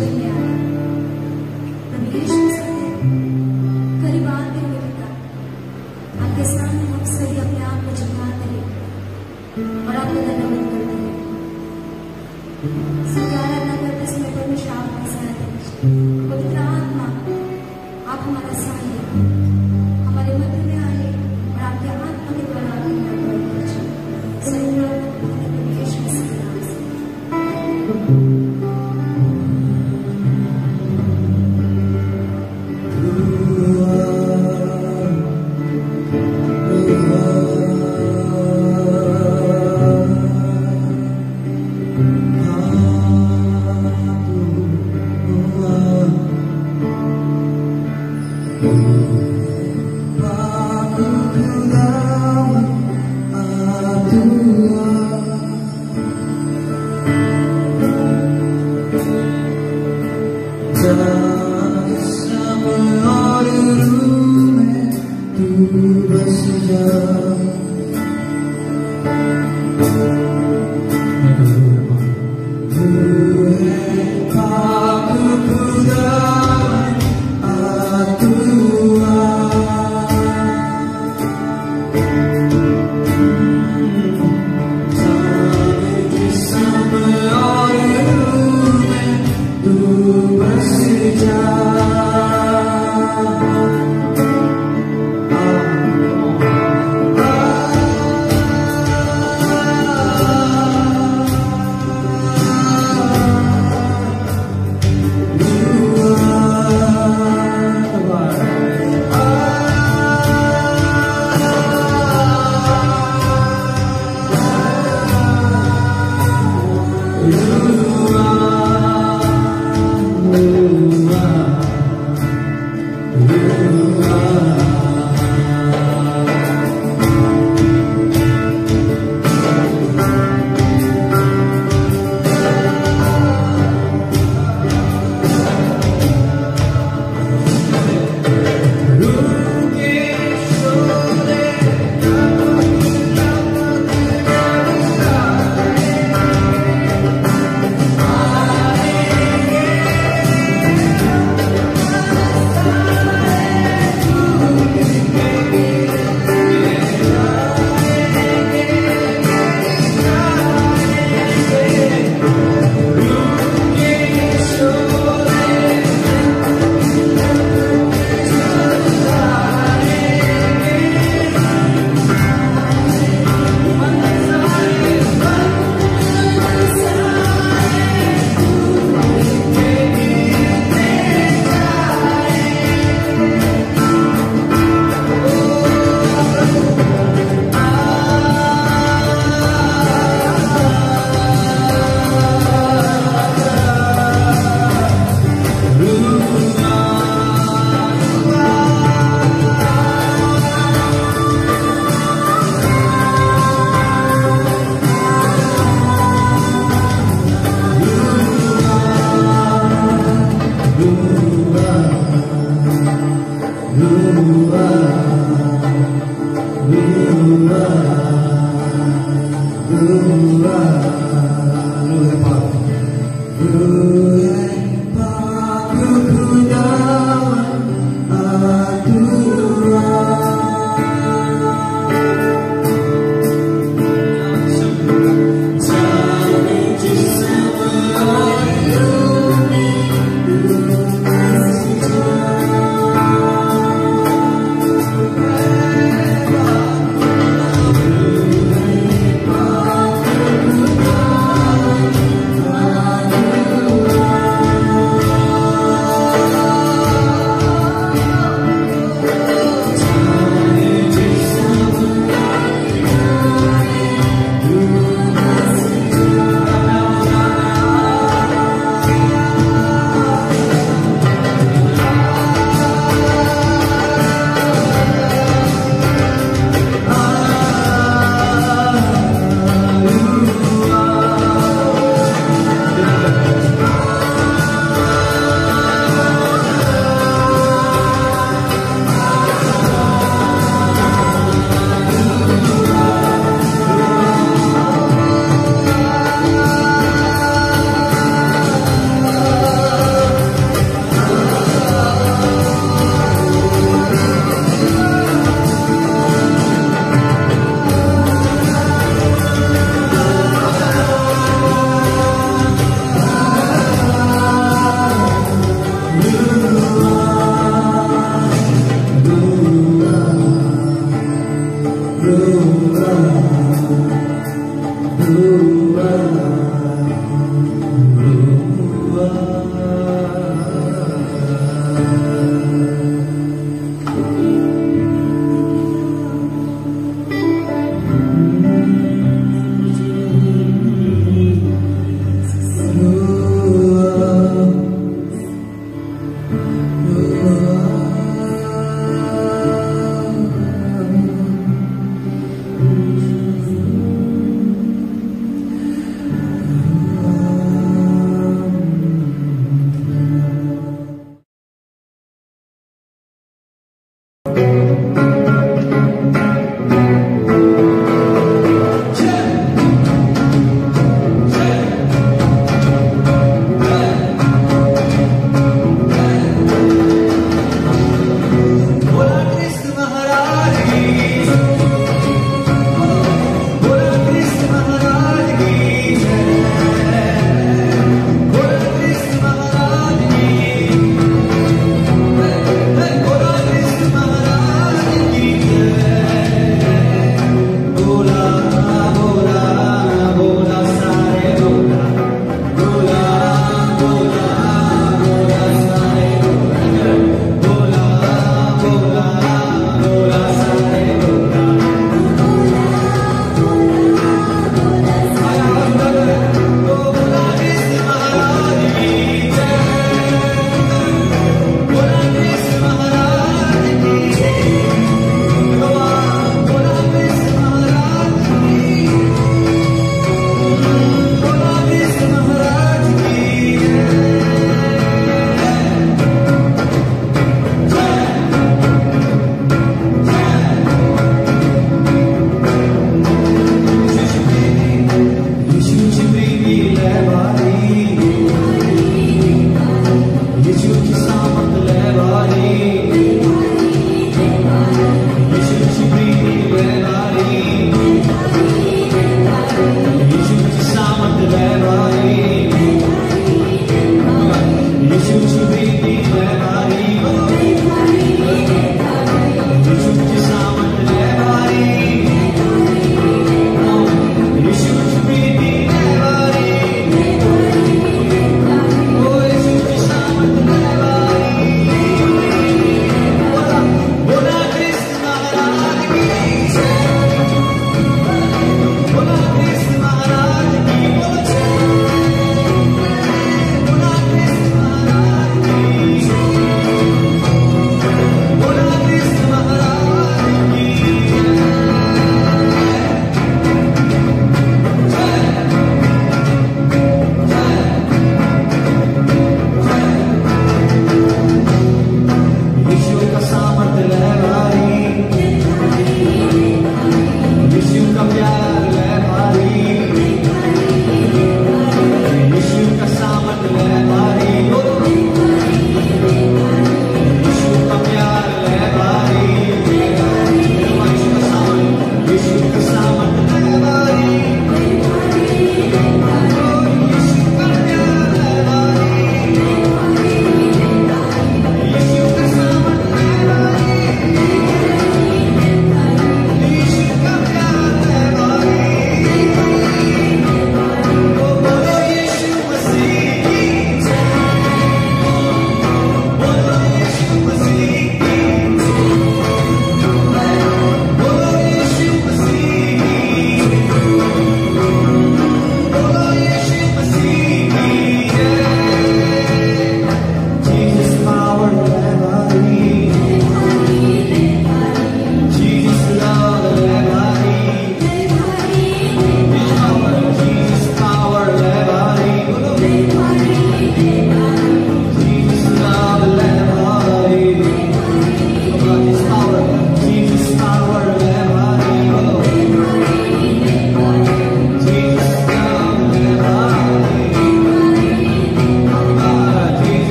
जीवन में आया। प्रभु यीशु मसीह करीब आते हुए पिता आपके सामने हम सभी अपने आप को झुकाते हैं और आपको धन्यवाद करते हैं। स्वीकार न करते समय परमेश्वर आपके साथ है। पवित्र आत्मा आप हमारा सहायक हमारे मध्य में आए और आपके आत्मा के द्वारा आपकी अगुवाई कीजिए। सही प्रभु यीशु मसीह के नाम से।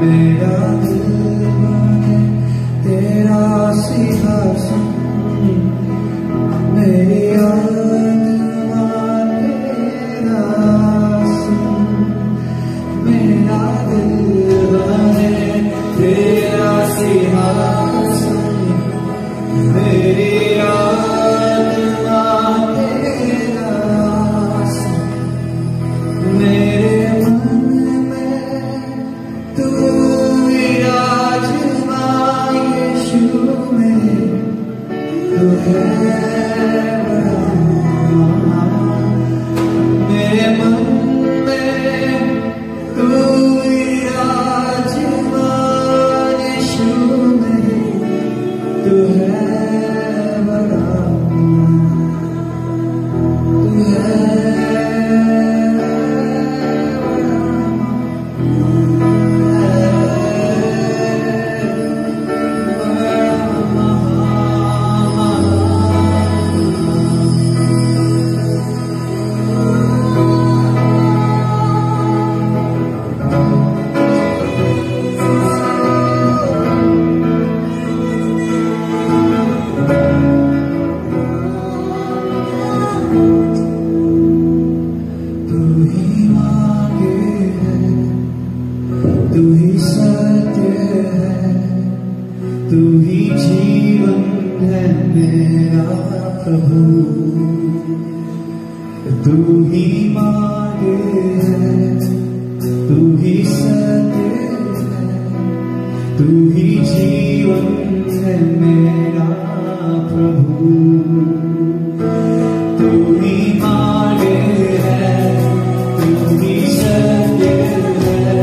मेरा दिल माने तेरा सिंहासन, मेरी आत्मा तेरा आसन। मेरा दिल माने तेरा सिंहासन, मेरी आत्मा तेरा आसन। मेरे मन में तू विराजमान, यीशु में तू है बड़ा। मेरे मन में तू विराजमान, यीशु में तू है बड़ा, तू है तू ही सत्य है, तू ही जीवन है मेरा प्रभु। तू ही मार्ग है, तू ही सत्य है, तू ही जीवन है मेरा प्रभु। तू ही मार्ग है, तू ही सत्य है,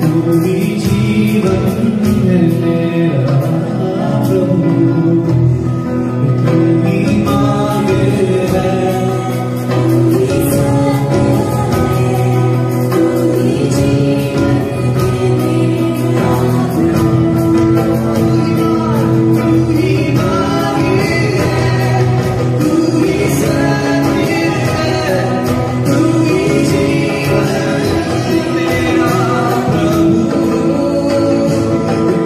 तू ही जीवन है मेरा प्रभु। तू ही मार्ग है, तू ही सत्य है, तू ही जीवन है मेरा प्रभु। तू ही मार्ग है, तू ही सत्य है, तू ही जीवन है मेरा प्रभु।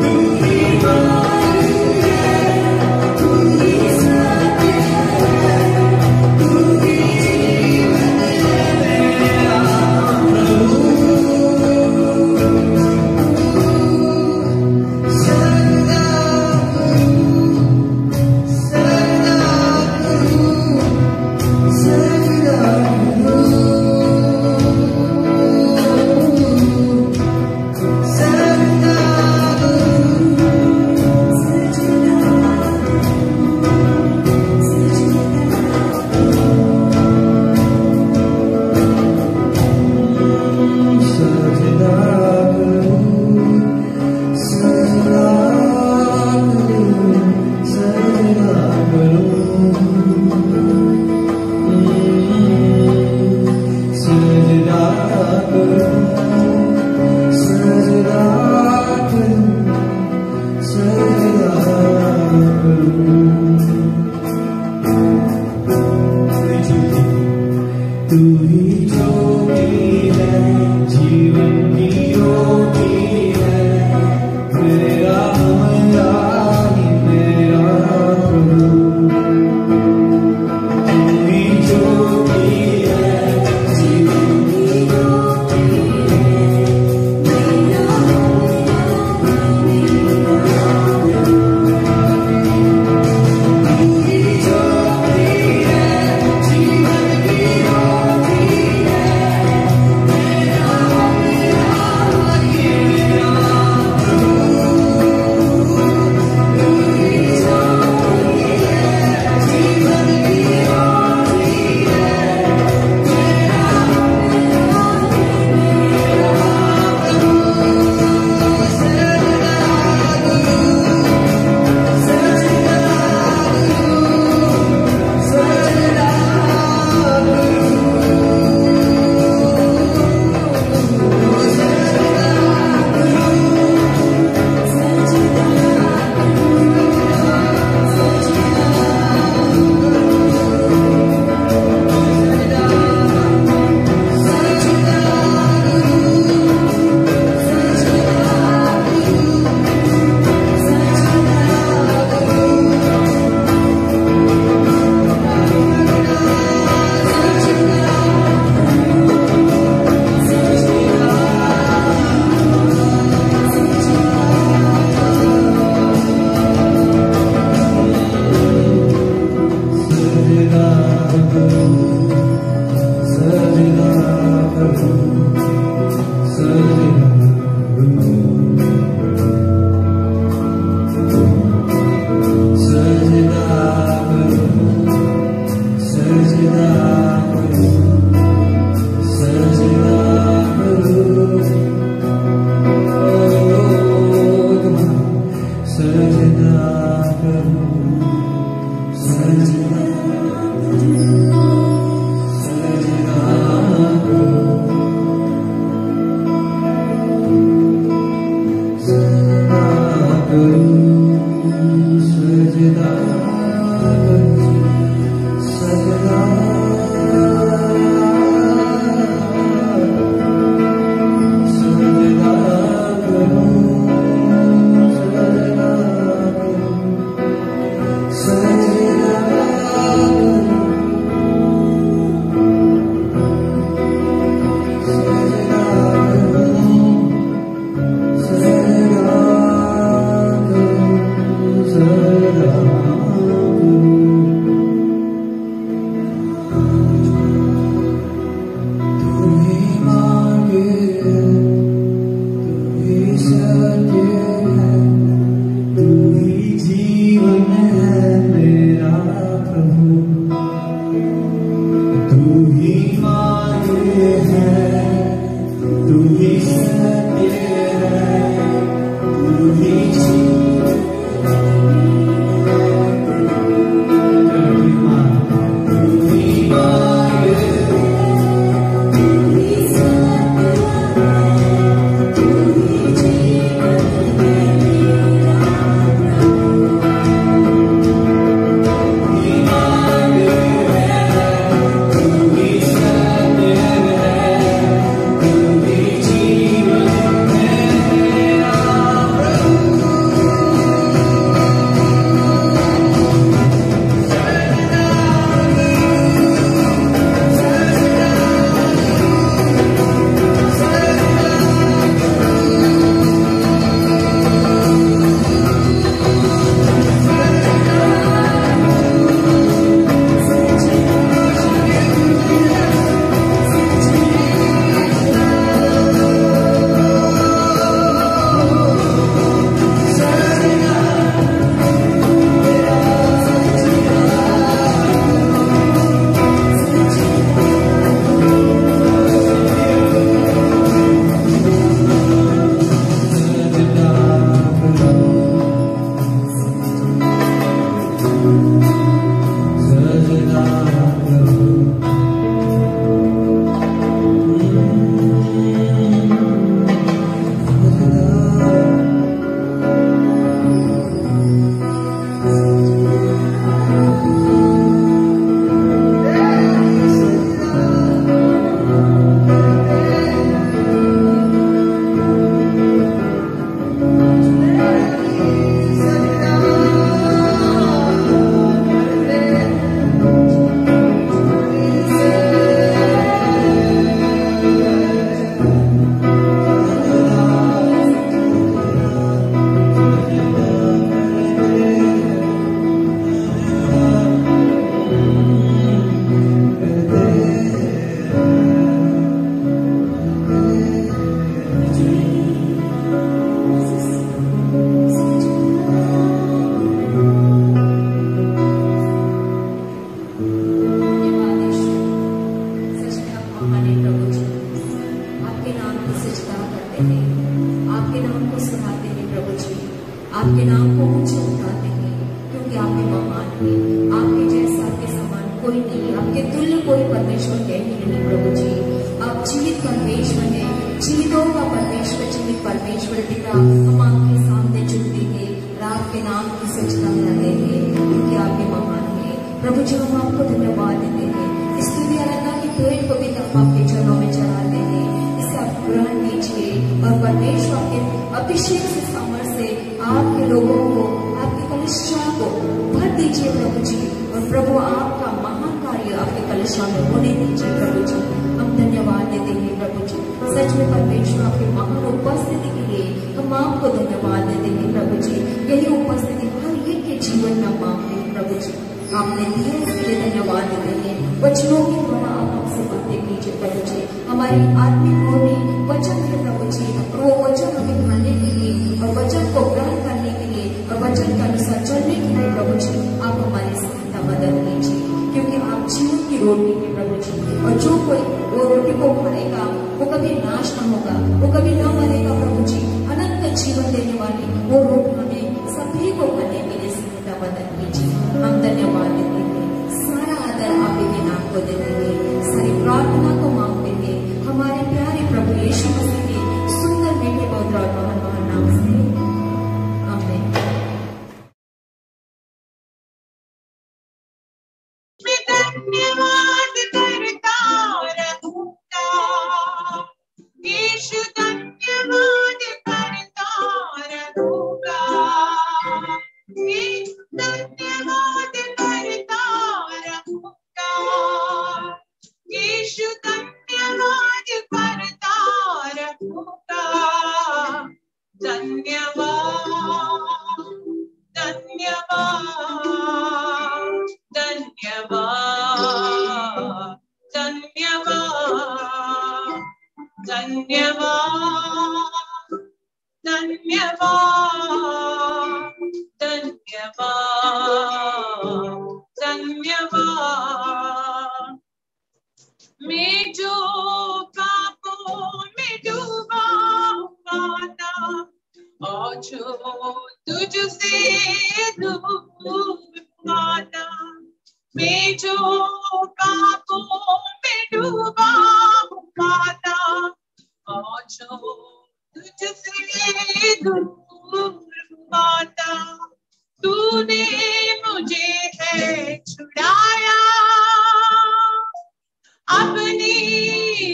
तू ही मार्ग आपके नाम को ऊंचे उठाते हैं, क्योंकि आपके महान हैं। आपके जैसा, आपके समान कोई नहीं, आपके तुल्य कोई परमेश्वर है ही नहीं प्रभु जी। आप जीवित परमेश्वर हैं, जीवितों का परमेश्वर, जीवित परमेश्वर पिता। हम आपके सामने झुकते हैं और आपके नाम की सजदा करते हैं, क्योंकि आपके महान हैं प्रभु जी। हम आपको धन्यवाद देते हैं। इस स्तुति आराधना की भेंट को भी हम आपके चरणों में चढ़ाते हैं। इसे आप ग्रहण कीजिए और परमेश्वर के अभिषेक से, सामर्थ से आपके लोगों को, आपके कलिसिया को भर दीजिए प्रभु जी। और प्रभु आपका महान कार्य आपके कलिसिया में होने दीजिए प्रभु जी। हम धन्यवाद देते हैं प्रभु जी। सच में परमेश्वर आपके महान उपस्थिति के लिए हम आपको धन्यवाद देते हैं प्रभु जी। यही उपस्थिति हर एक के जीवन में मांगते हैं प्रभु जी। आपने दिए इसके लिए धन्यवाद देते हैं। वचनों के द्वारा आप हमसे बातें कीजिए प्रभु जी। हमारी आत्मिक होनी वचन है प्रभु जी, और वो वचन हमें खाने के लिए और वचन को ग्रहण करने के लिए और वचन के अनुसार चलने के लिए प्रभु जी आप हमारी सहायता मदद कीजिए, क्योंकि आप जीवन की रोटी है प्रभु जी। और जो कोई वो रोटी को खाएगा वो कभी नाश न होगा, वो कभी न मरेगा प्रभु जी। अनंत जीवन देने वाली वो रोटी हमें सभी को खाने के लिए सहायता मदद कीजिए। हम धन्यवाद देते हैं। सारा आदर आप के नाम को देते हैं, सारी प्रार्थना को मांगते हैं हमारे प्यारे प्रभु यीशु मसीह के सुंदर मीठे पवित्र और महान महान नाम से, आमीन। धन्यवाद करता रहूंगा यीशु, धन्यवाद करता रहूंगा, धन्यवाद करता रहूंगा यीशु, धन्यवाद करता रहूंगा। धन्यवाद धन्यवाद धन्यवाद धन्यवाद धन्यवाद धन्यवाद धन्यवाद धन्यवाद। मैं जो पापों में डूबा हुआ था और जो तुझसे दूर हुआ था, मैं जो पापों में डूबा हुआ था और जो तुझसे दूर हुआ था, तूने मुझे है छुड़ाया, अपनी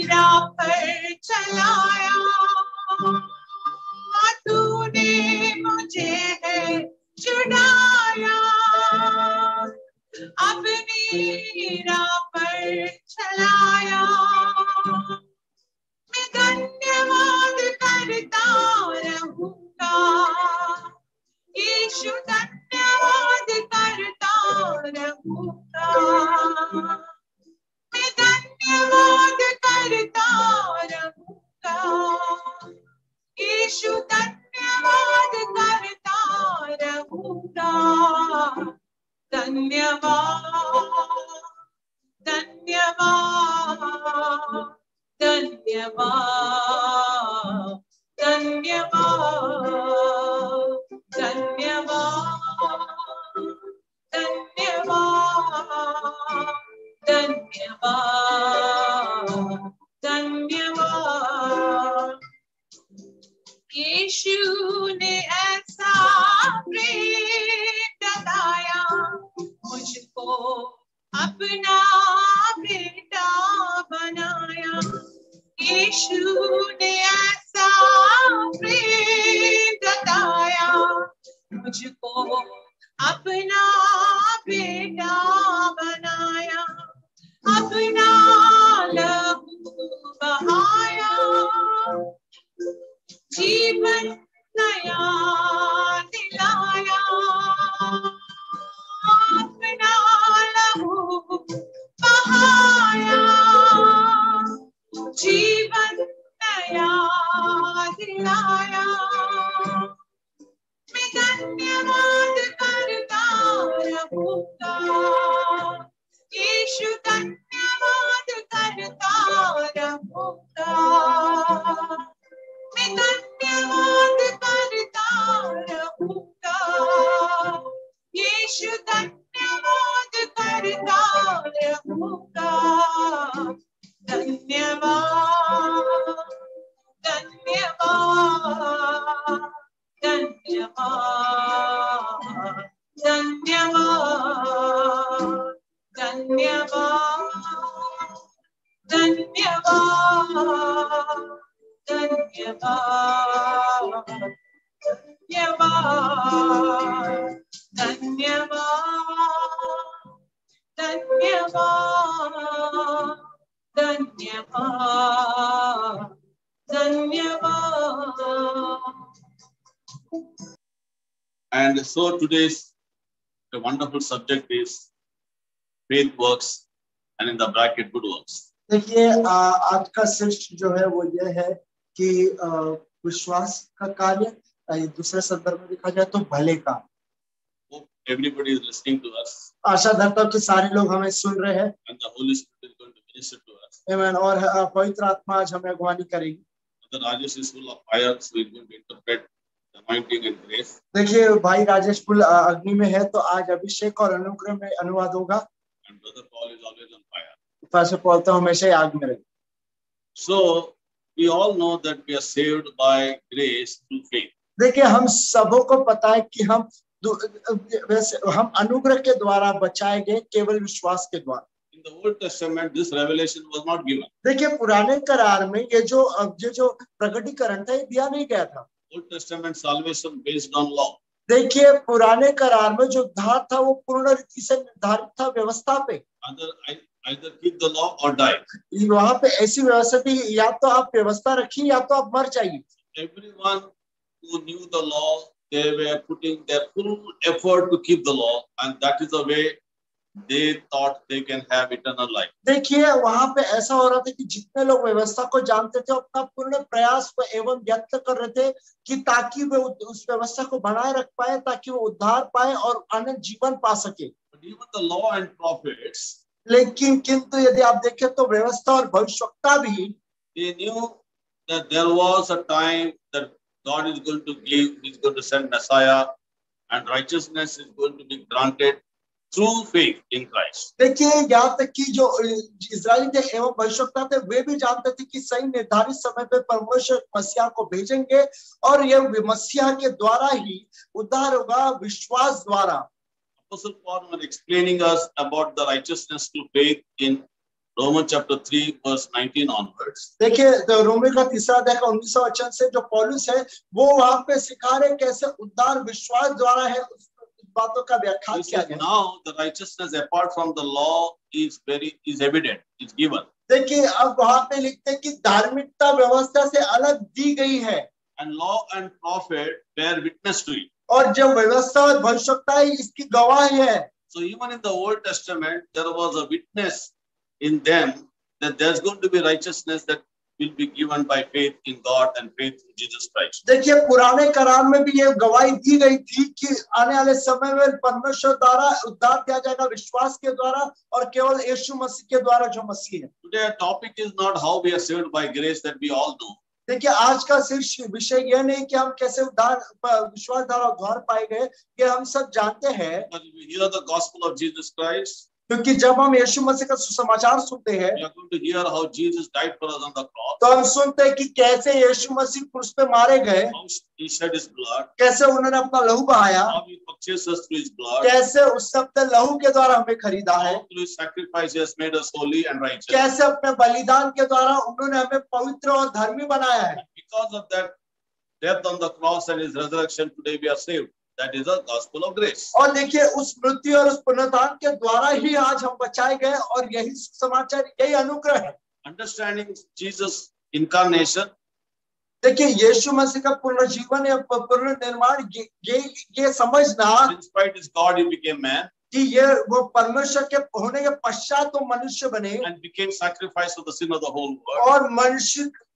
राह पर चलाया। तूने मुझे है छुड़ाया, अपनी राह पर चलाया। मैं धन्यवाद करता रहूंगा यीशु, धन्यवाद करता रहूंगा। मैं धन्यवाद करता रहूंगा यीशु, धन्यवाद करता रहूंगा। धन्यवाद धन्यवाद धन्यवाद धन्यवाद धन्यवाद धन्यवाद धन्यवाद धन्यवाद। यीशु ने ऐसा प्रेम जताया, मुझको अपना बेटा बनाया। यीशु ने ऐसा प्रेम मुझको अपना बेटा बनाया, अपना लहू बहाया, जीवन नया दिलाया, अपना लहू बहाया, जीवन नया दिलाया। मैं धन्यवाद करता रहूंगा, यीशु धन्यवाद करता रहूंगा। मैं धन्यवाद करता रहूंगा, यीशु धन्यवाद करता रहूंगा। धन्यवाद, धन्यवाद, धन्यवाद, धन्यवाद, धन्यवाद, धन्यवाद, धन्यवाद, धन्यवाद, धन्यवाद, धन्यवाद, धन्यवाद, धन्यवाद। And so today's the wonderful subject is faith works, and in the bracket good works. देखिए आज का शीर्ष जो है वो ये है कि विश्वास का कार्य, दूसरे संदर्भ में देखा जाए तो भले का। Hope everybody is listening to us, आशा धरता हूं कि सारे लोग हमें सुन रहे हैं। and the Holy Spirit is going to minister to us. आमीन। और पवित्र आत्मा आज हमें अगुवानी करेगी। Brother Rajesh is full of fire, so he's going to interpret the anointing and grace. देखिए भाई राजेश फुल अग्नि में है, तो आज अभिषेक और अनुग्रह में अनुवाद होगा। And Brother Paul is always on fire. Pastor Paul तो हमेशा ही आग में रहे। So we all know that we are saved by grace through faith. देखिए हम सबों को पता है कि हम अनुग्रह के द्वारा बचाए गए केवल विश्वास के द्वारा। In the Old Testament, this revelation was not given. देखिए पुराने करार में ये जो प्रकटीकरण था ये दिया नहीं गया था। Old Testament salvation based on law. देखिए पुराने करार में जो उद्धार था वो पूर्ण रीति से निर्धारित था व्यवस्था पे। Either keep the law or die. वहां पे ऐसी व्यवस्था थी, या तो आप व्यवस्था रखिए या तो आप मर जाइए। Everyone who knew the law, they were putting their full effort to keep the law, and that is the way they thought they can have eternal life. देखिए वहां पे ऐसा हो रहा था कि जितने लोग व्यवस्था को जानते थे अपना पूर्ण प्रयास को एवं व्यक्त कर रहे थे कि ताकि वे उस व्यवस्था को बनाए रख पाए, ताकि वो उद्धार पाए और अनंत जीवन पा सके। But even the law and prophets, लेकिन किंतु यदि आप देखें तो व्यवस्था और भविष्यवक्ता भी, they knew that there was a time that God is going to give, He's going to send Messiah, and righteousness is going to be granted through faith in Christ. देखिए यहाँ तक कि जो इस्राएली थे एवं भविष्यवक्ता थे वे भी जानते थे कि सही निर्धारित समय पे परमेश्वर मसीहा को भेजेंगे और ये मसीहा के द्वारा ही उद्धार होगा, विश्वास द्वारा। Apostle Paul was explaining us about the righteousness through faith in Romans chapter 3 verse 19 onwards. देखिए तो रोमी का 3 अध्याय का 19वां वचन से जो पौलुस है वो वहां पे सिखा रहे कैसे उद्धार विश्वास द्वारा है, उस बातों का व्याख्यान किया गया। Now the righteousness apart from the law is evident, is given. देखिए अब वहां पे लिखते हैं कि धार्मिकता व्यवस्था से अलग दी गई है, And law and prophet bear witness to it. और जो व्यवस्था और भविष्यवक्ता इसकी गवाही है। So even in the Old Testament, there was a witness in them that there's going to be righteousness that will be given by faith in God and faith in Jesus Christ. देखिए पुराने करार में भी ये गवाही दी गई थी कि आने वाले समय में परमेश्वर द्वारा उद्धार दिया जाएगा विश्वास के द्वारा और केवल यीशु मसीह के द्वारा जो मसीह है। Today our topic is not how we are saved by grace, that we all know. देखिए आज का सिर्फ विषय यह नहीं कि हम कैसे उद्धार विश्वास द्वारा उद्धार पाए गए, ये हम सब जानते हैं। But if we hear the gospel of Jesus Christ, क्योंकि जब हम यीशु मसीह का सुसमाचार सुनते हैं we are going to hear how Jesus died for us on the cross, तो हम सुनते हैं कि कैसे यीशु मसीह क्रूस पे मारे गए, how He shed His blood, कैसे उन्होंने अपना लहू बहाया, how He purchased us through His blood, कैसे उस अपने लहू के द्वारा हमें खरीदा है, how through His sacrifice He has made us holy and righteous. कैसे अपने बलिदान के द्वारा उन्होंने हमें पवित्र और धर्मी बनाया है। Because of that death on the cross and His resurrection, today we are saved. That is the gospel of grace. और देखिए उस मृत्यु और उस पुनरुत्थान के द्वारा ही आज हम बचाए गए और यही समाचार, यही अनुग्रह है। Understanding Jesus' incarnation, देखिए यीशु मसीह का पुनर्जीवन या पुनर्निर्माण, ये समझना in spite his God, he became man कि ये वो परमेश्वर के होने के पश्चात तो मनुष्य बने and became sacrifice for the sin of the whole world. और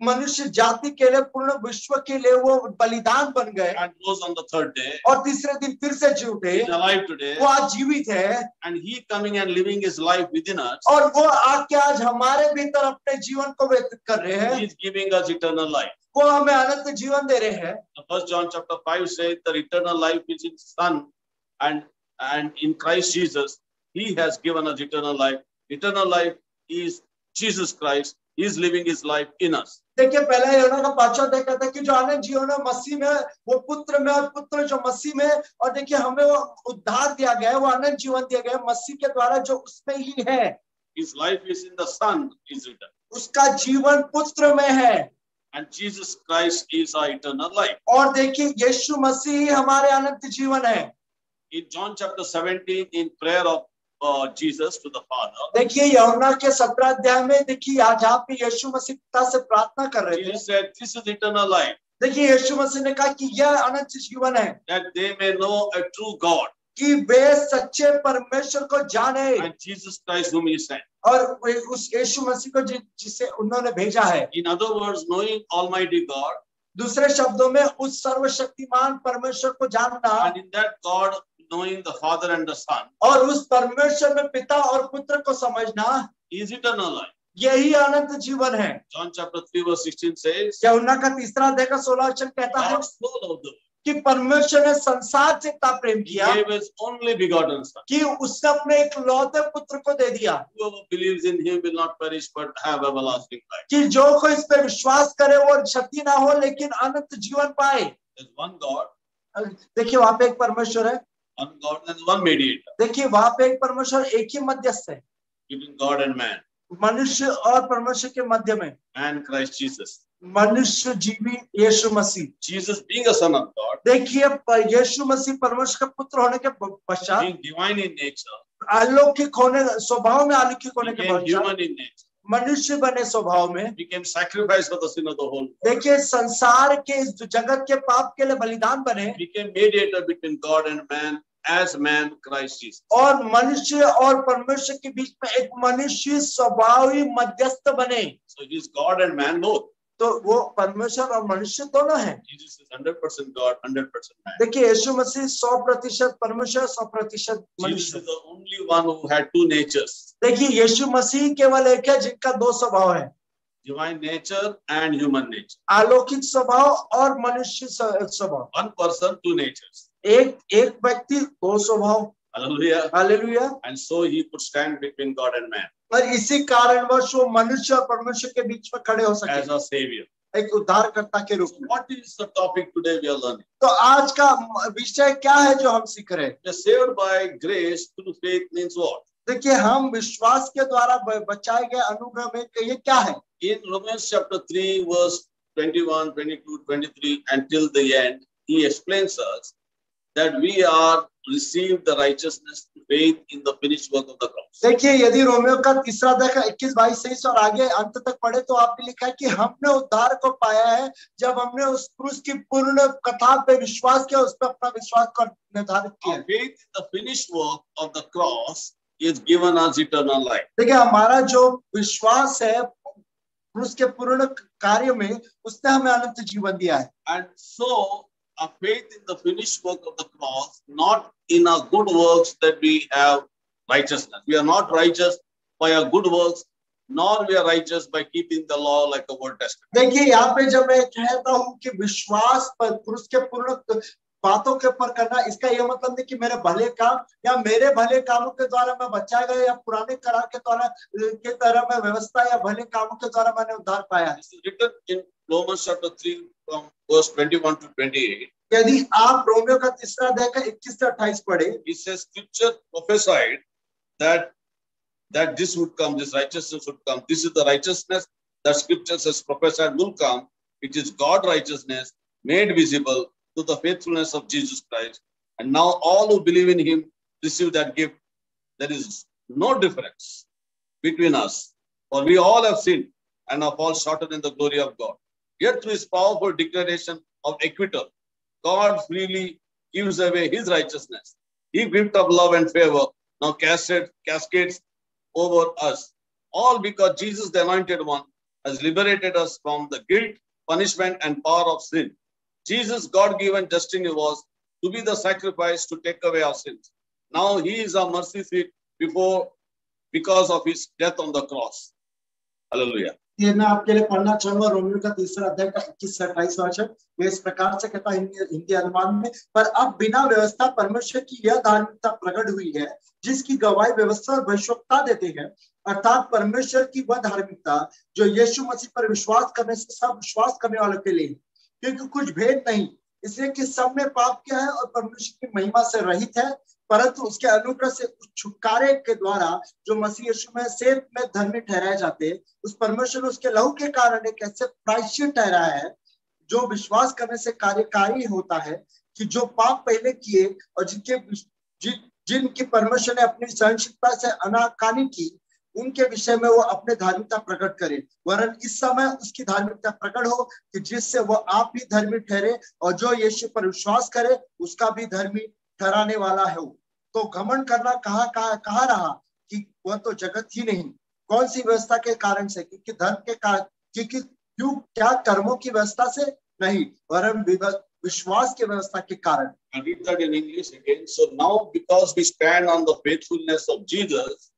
मनुष्य जाति के लिए, पूर्ण विश्व के लिए वो बलिदान बन गए And rose on the third day. और तीसरे दिन फिर से जी उठे। He is alive today. वो आज जीवित है And he coming and living his life within us. और वो आके आज हमारे भीतर अपने जीवन को व्यतीत कर रहे हैं। He is giving us eternal life. वो हमें अनंत जीवन दे रहे हैं। First John chapter 5 says the eternal life is in Son, and in Christ Jesus, he has given us eternal life. Eternal life is Jesus Christ. He is living his life in us. देखिए पहला यूहन्ना का 5वां अध्याय कहता है कि जो अनंत जीवन है मसीह में, वो पुत्र में, और पुत्र जो मसीह में, और देखिए हमें वो उद्धार दिया गया है, वो अनंत जीवन दिया गया है मसीह के द्वारा जो उसमें ही है। His life is in the Son, is written. उसका जीवन पुत्र में है And Jesus Christ is our eternal life. और देखिए यीशु मसीह ही हमारे अनंत जीवन है। In John chapter 17, in prayer of Jesus to the Father, देखिए यूहन्ना के 17 अध्याय में देखिए आज जहाँ पे यीशु मसीह पिता से प्रार्थना कर रहे थे, Jesus said, "This is eternal life, देखिए यीशु मसीह ने कहा कि यह अनंत जीवन है that they may know a true God कि वे सच्चे परमेश्वर को जाने and Jesus Christ whom He sent." और उस यीशु मसीह को जिसे उन्होंने भेजा है। In other words, knowing Almighty God, दूसरे शब्दों में उस सर्वशक्तिमान परमेश्वर को जानना and in that God knowing the Father and the Son और उस परमेश्वर में पिता और पुत्र को समझना, is eternal life. यही अनंत जीवन है। John chapter 3 verse 16 says, यूहन्ना का 3 अध्याय का 16 वचन कहता है God so loved the world, कि परमेश्वर ने संसार से इतना प्रेम He किया gave His only begotten Son. कि उसने अपने एक लौते पुत्र को दे दिया Whoever believes in Him will not perish but have everlasting life. कि जो कोई इस पे विश्वास करे वो क्षति ना हो लेकिन अनंत जीवन पाए। There's one God, देखिए वहां पे एक परमेश्वर है, one God, and one mediator देखिए वहां पे एक परमेश्वर, एक ही मध्यस्थ है between God and man, मनुष्य और परमेश्वर के मध्य में, and Christ Jesus. मनुष्य जीवी यीशु मसीह। Jesus being a son of God, देखिए यीशु मसीह परमेश्वर के पुत्र होने के पश्चात, being divine in nature, अलौकिक होने, स्वभाव में अलौकिक होने के became पश्चात human in nature, मनुष्य बने स्वभाव में, became sacrifice for the sin of the whole world, देखिए संसार के इस जगत के पाप के लिए बलिदान बने became mediator between God and man as man Christ Jesus. और मनुष्य और परमेश्वर के बीच में एक मनुष्य स्वभावी मध्यस्थ बने। So He is God and man both. तो वो परमेश्वर और मनुष्य दोनों हैं। Jesus is 100% God, 100% man. देखिए यीशु मसीह 100% परमेश्वर, 100% Jesus मनुष्य। is the only one who had two natures, देखिए यीशु मसीह केवल एक है जिनका दो स्वभाव है, divine nature and human nature. अलौकिक स्वभाव और मनुष्य स्वभाव। One person, two natures. एक व्यक्ति दो स्वभाव। Hallelujah. Hallelujah. And so He could stand between God and man और इसी कारणवश वो मनुष्य और परमेश्वर के बीच में खड़े हो as सके our Savior. एक उद्धारकर्ता के रूप में। What is the topic today we are learning? तो आज का विषय क्या है जो हम सीख रहे हैं? We are saved by grace through faith means what? देखिए हम विश्वास के द्वारा बचाए गए अनुग्रह में ये क्या है? In Romans chapter 3 verse 21, 22, 23 until the end, he explains us that we are received the righteousness through faith in the finished work of the cross. देखिए यदि रोमियो का 3 अध्याय का 21, 22, 23 और आगे अंत तक पढ़े तो आपने लिखा है कि हमने उद्धार को पाया है जब हमने उस क्रूस की पूर्ण कथा पे विश्वास किया, उस पर अपना विश्वास को निर्धारित किया। Our faith in the finished work of the cross is given us eternal life. देखिए हमारा जो विश्वास है क्रूस के पूर्ण कार्य में, उसने हमें अनंत जीवन दिया है। And so our faith in the finished work of the cross, not in our good works that we have righteousness. We are not righteous by our good works, nor we are righteous by keeping the law like the Old Testament. देखिए यहाँ पे जब मैं कहता हूँ कि विश्वास पर क्रूस के पूर्ण बातों के ऊपर करना, इसका यह मतलब नहीं कि मेरे भले काम या मेरे भले कामों के द्वारा मैं बचाया गया या पुराने करार के द्वारा के तरह मैं व्यवस्था या भले कामों के द्वारा मैंने उद्धार पाया। This is written in Romans chapter 3 from verse 21 to 28. यदि आप रोमियो का 3 अध्याय का 21 से 28 पढ़े, It says Scripture prophesied that this would come, this righteousness would come. This is the righteousness that Scripture says prophesied will come. It is God righteousness made visible to the faithfulness of Jesus Christ, And now all who believe in him receive that gift. There is no difference between us, for we all have sinned and have fallen short in the glory of God. Yet through his powerful declaration of acquittal, God freely gives away his righteousness. His gift of love and favor now cascades over us, all because Jesus, the Anointed One, has liberated us from the guilt, punishment, and power of sin. Jesus' God-given destiny was to be the sacrifice to take away our sins. Now he is our mercy seat because of his death on the cross. Hallelujah. ये मैं आपके लिए पढ़ना चाहूंगा Romeo का 3 अध्याय का 21 से 28 वचन। वे इस प्रकार से कहता है हिंदी अनुवाद में, पर अब बिना व्यवस्था परमेश्वर की यह धार्मिकता प्रकट हुई है जिसकी गवाही व्यवस्था और भविष्यवक्ता देते हैं, अर्थात परमेश्वर की वह धार्मिकता जो यीशु मसीह पर विश्वास करने से सब विश्वास करने वालों के लिए, क्योंकि कुछ भेद नहीं, इसलिए कि सब में पाप किया है और परमेश्वर की महिमा से रहित है, परंतु उसके अनुग्रह से छुटकारे के द्वारा जो मसीह यीशु में सेव में धर्मी ठहराए जाते, उस परमेश्वर ने उसके लहू के कारण एक ऐसे प्रायश्चित ठहराया है जो विश्वास करने से कार्यकारी होता है, कि जो पाप पहले किए और जिनकी परमेश्वर ने अपनी सहनशीलता से अनाकानी की, उनके विषय में वो अपने धार्मिकता प्रकट करे, वरन इस समय उसकी धार्मिकता प्रकट हो कि जिससे वो आप भी धर्मी ठहरे और जो यीशु पर विश्वास करे उसका भी धर्मी ठहराने वाला है। तो घमंड करना कहाँ रहा कि वह तो जगत ही नहीं, कौन सी व्यवस्था के कारण से, क्योंकि धर्म के क्यों क्या कर्मों की व्यवस्था से नहीं, वरन विश्वास की व्यवस्था के कारण। I read that in English again. So now because we stand on the faithfulness of Jesus,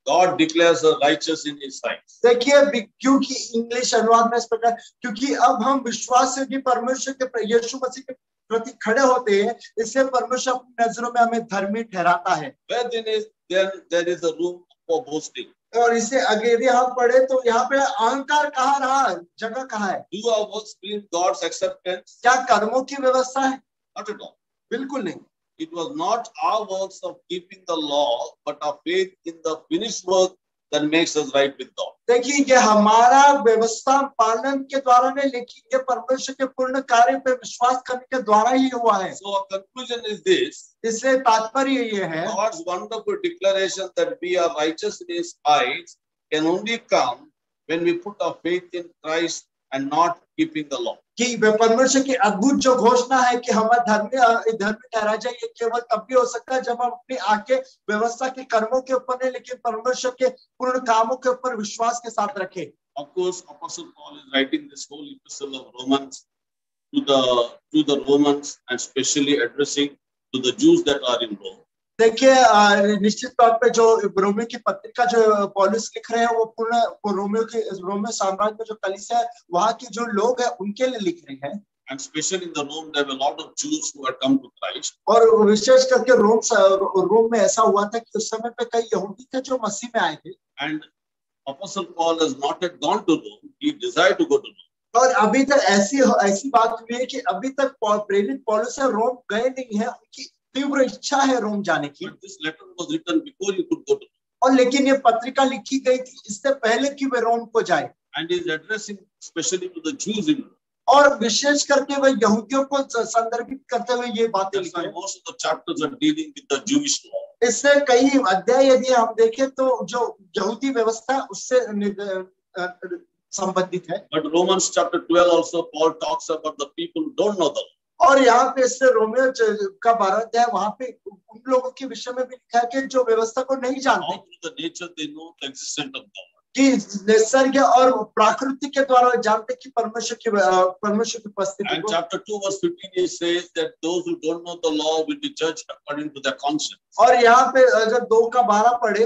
God declares us righteous in his sight. देखिए क्योंकि इंग्लिश अनुवाद में इस प्रकार, क्योंकि अब हम विश्वास से परमेश्वर के यीशु मसीह के प्रति खड़े होते हैं, इसलिए परमेश्वर अपनी नजरों में हमें धर्मी ठहराता है। Where then there is a room for boasting. और इसे आगे यदि हम पढ़े तो यहाँ पे अहंकार कहाँ रहा, जगह कहाँ है? Do our works bring God's acceptance? क्या कर्मों की व्यवस्था है? Not at all. बिल्कुल नहीं। It was not our works of keeping the law, but our faith in the finished work that makes us right with God. देखिए ये हमारा व्यवस्था पालन के द्वारा नहीं, लेकिन ये परमेश्वर के पूर्ण कार्य पे विश्वास करने के द्वारा ही हुआ है। So our conclusion is this. इससे तात्पर्य ये है, God's wonderful declaration that we are righteous in his eyes can only come when we put our faith in Christ and not keeping the law. कि परमेश्वर की अद्भुत जो घोषणा है कि हमारा धर्म ठहरा जाए, ये केवल तब भी हो सकता है जब हम अपनी आंखें व्यवस्था के कर्मों के ऊपर नहीं, लेकिन परमेश्वर के पूर्ण कामों के ऊपर विश्वास के साथ रखें। Of course, Apostle Paul is writing this whole epistle of Romans to the Romans and specially addressing to the Jews that are in Rome. देखिए निश्चित तौर पे जो रोमियो की पत्रिका जो पौलुस लिख रहे हैं वो पूर्ण रोमियो साम्राज्य में जो कलीसिया है वहाँ के जो लोग हैं उनके लिए लिख रहे हैं। And especially in the Rome, there were a lot of Jews who had come to Christ. और विशेष करके रोम में ऐसा हुआ था कि उस समय पे कई यहूदी थे जो मसीह में आए थे। And Apostle Paul has not yet gone to Rome. He desired to go to Rome. और अभी तक ऐसी बात हुई है कि अभी तक प्रेरित पौलुस रोम गए नहीं है, उनकी तीव्र इच्छा है रोम जाने की। But this letter was written before he could go to Rome. और लेकिन ये पत्रिका लिखी गई थी इससे पहले कि वे रोम को जाए। And he is addressing especially to the Jews in Rome. और विशेष करके वे यहूदियों को संदर्भित करते हुए ये बातें लिखी हैं। Most of the chapters are dealing with the Jewish law. इससे कई अध्याय यदि हम देखें तो जो यहूदी व्यवस्था उससे संबंधित है। But Romans chapter 12 also Paul talks about the people who don't know the law. और यहाँ पे इससे रोमियो का 12 अध्याय वहाँ पे उन लोगों के विषय में भी लिखा है कि जो व्यवस्था को नहीं जानते। All through the nature they know the existence of God. कि निसर्ग और प्रकृति के द्वारा जानते कि परमेश्वर की उपस्थिति। And chapter 2 verse 15 it says that those who don't know the law will be judged according to their conscience. और यहाँ पे अगर 2 का 12 पढ़े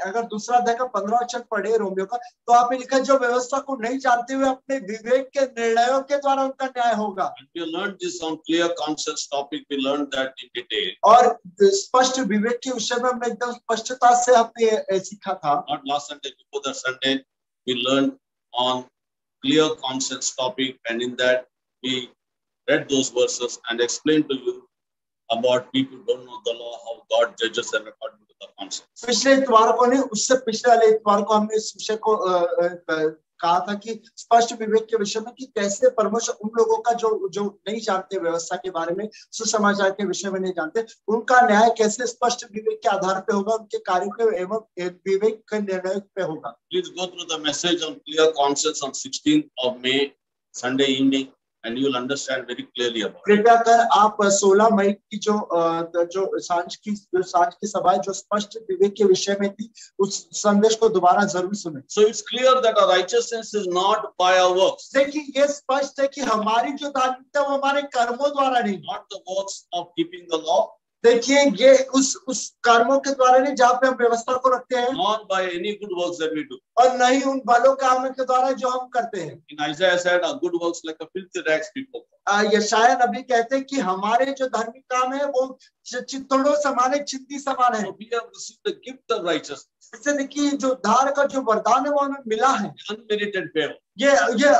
अगर दूसरा अध्याय का 15 वचन पढ़े रोमियो का, तो आप लिखा जो व्यवस्था को नहीं जानते हुए अपने विवेक के निर्णयों के द्वारा उनका न्याय होगा। And we learned this on clear conscience topic. We learned that in detail. और स्पष्ट विवेक के विषय में हमने एकदम स्पष्टता से हमने सीखा था। Not last Sunday, before the Sunday, we learned on clear conscience topic, and in that we read those verses and explained to you about people who don't know the law, how God judges them according to the conscience. पिछले इतवार को नहीं, उससे पिछले वाले इतवार को हमने इस विषय को कहा था कि स्पष्ट विवेक के विषय में कि कैसे परमेश्वर उन लोगों का जो जो नहीं जानते व्यवस्था के बारे में, सुसमाचार के विषय में नहीं जानते, उनका न्याय कैसे स्पष्ट विवेक के आधार पे होगा, उनके कार्यों के एवं विवेक के निर्णय पे होगा। Please go through the message on clear conscience on 16th of May, Sunday evening, and you will understand very clearly about it. कृपया कर आप 16 मई की जो सांझ की सभा जो स्पष्ट विवेक के विषय में थी, उस संदेश को दोबारा जरूर सुने। So it's clear that our righteousness is not by our works, देखिए ये स्पष्ट है कि हमारी जो धार्मिकता वो हमारे कर्मों द्वारा नहीं, not the works of keeping the law, देखिए ये उस कर्मों के द्वारा नहीं जहाँ पे हम व्यवस्था को रखते हैं, nor by any good works that we do. और नहीं उन भलों कामों के द्वारा जो हम करते हैं। In Isaiah said, our good works like a filthy rags before God. यशायाह नबी कहते हैं कि हमारे जो धार्मिक काम है वो चितड़ों समान है, चिंदी समान है। So we have received the gift of righteousness, इससे देखिए जो उद्धार का जो वरदान है वो हमें मिला है, unmerited favor. ये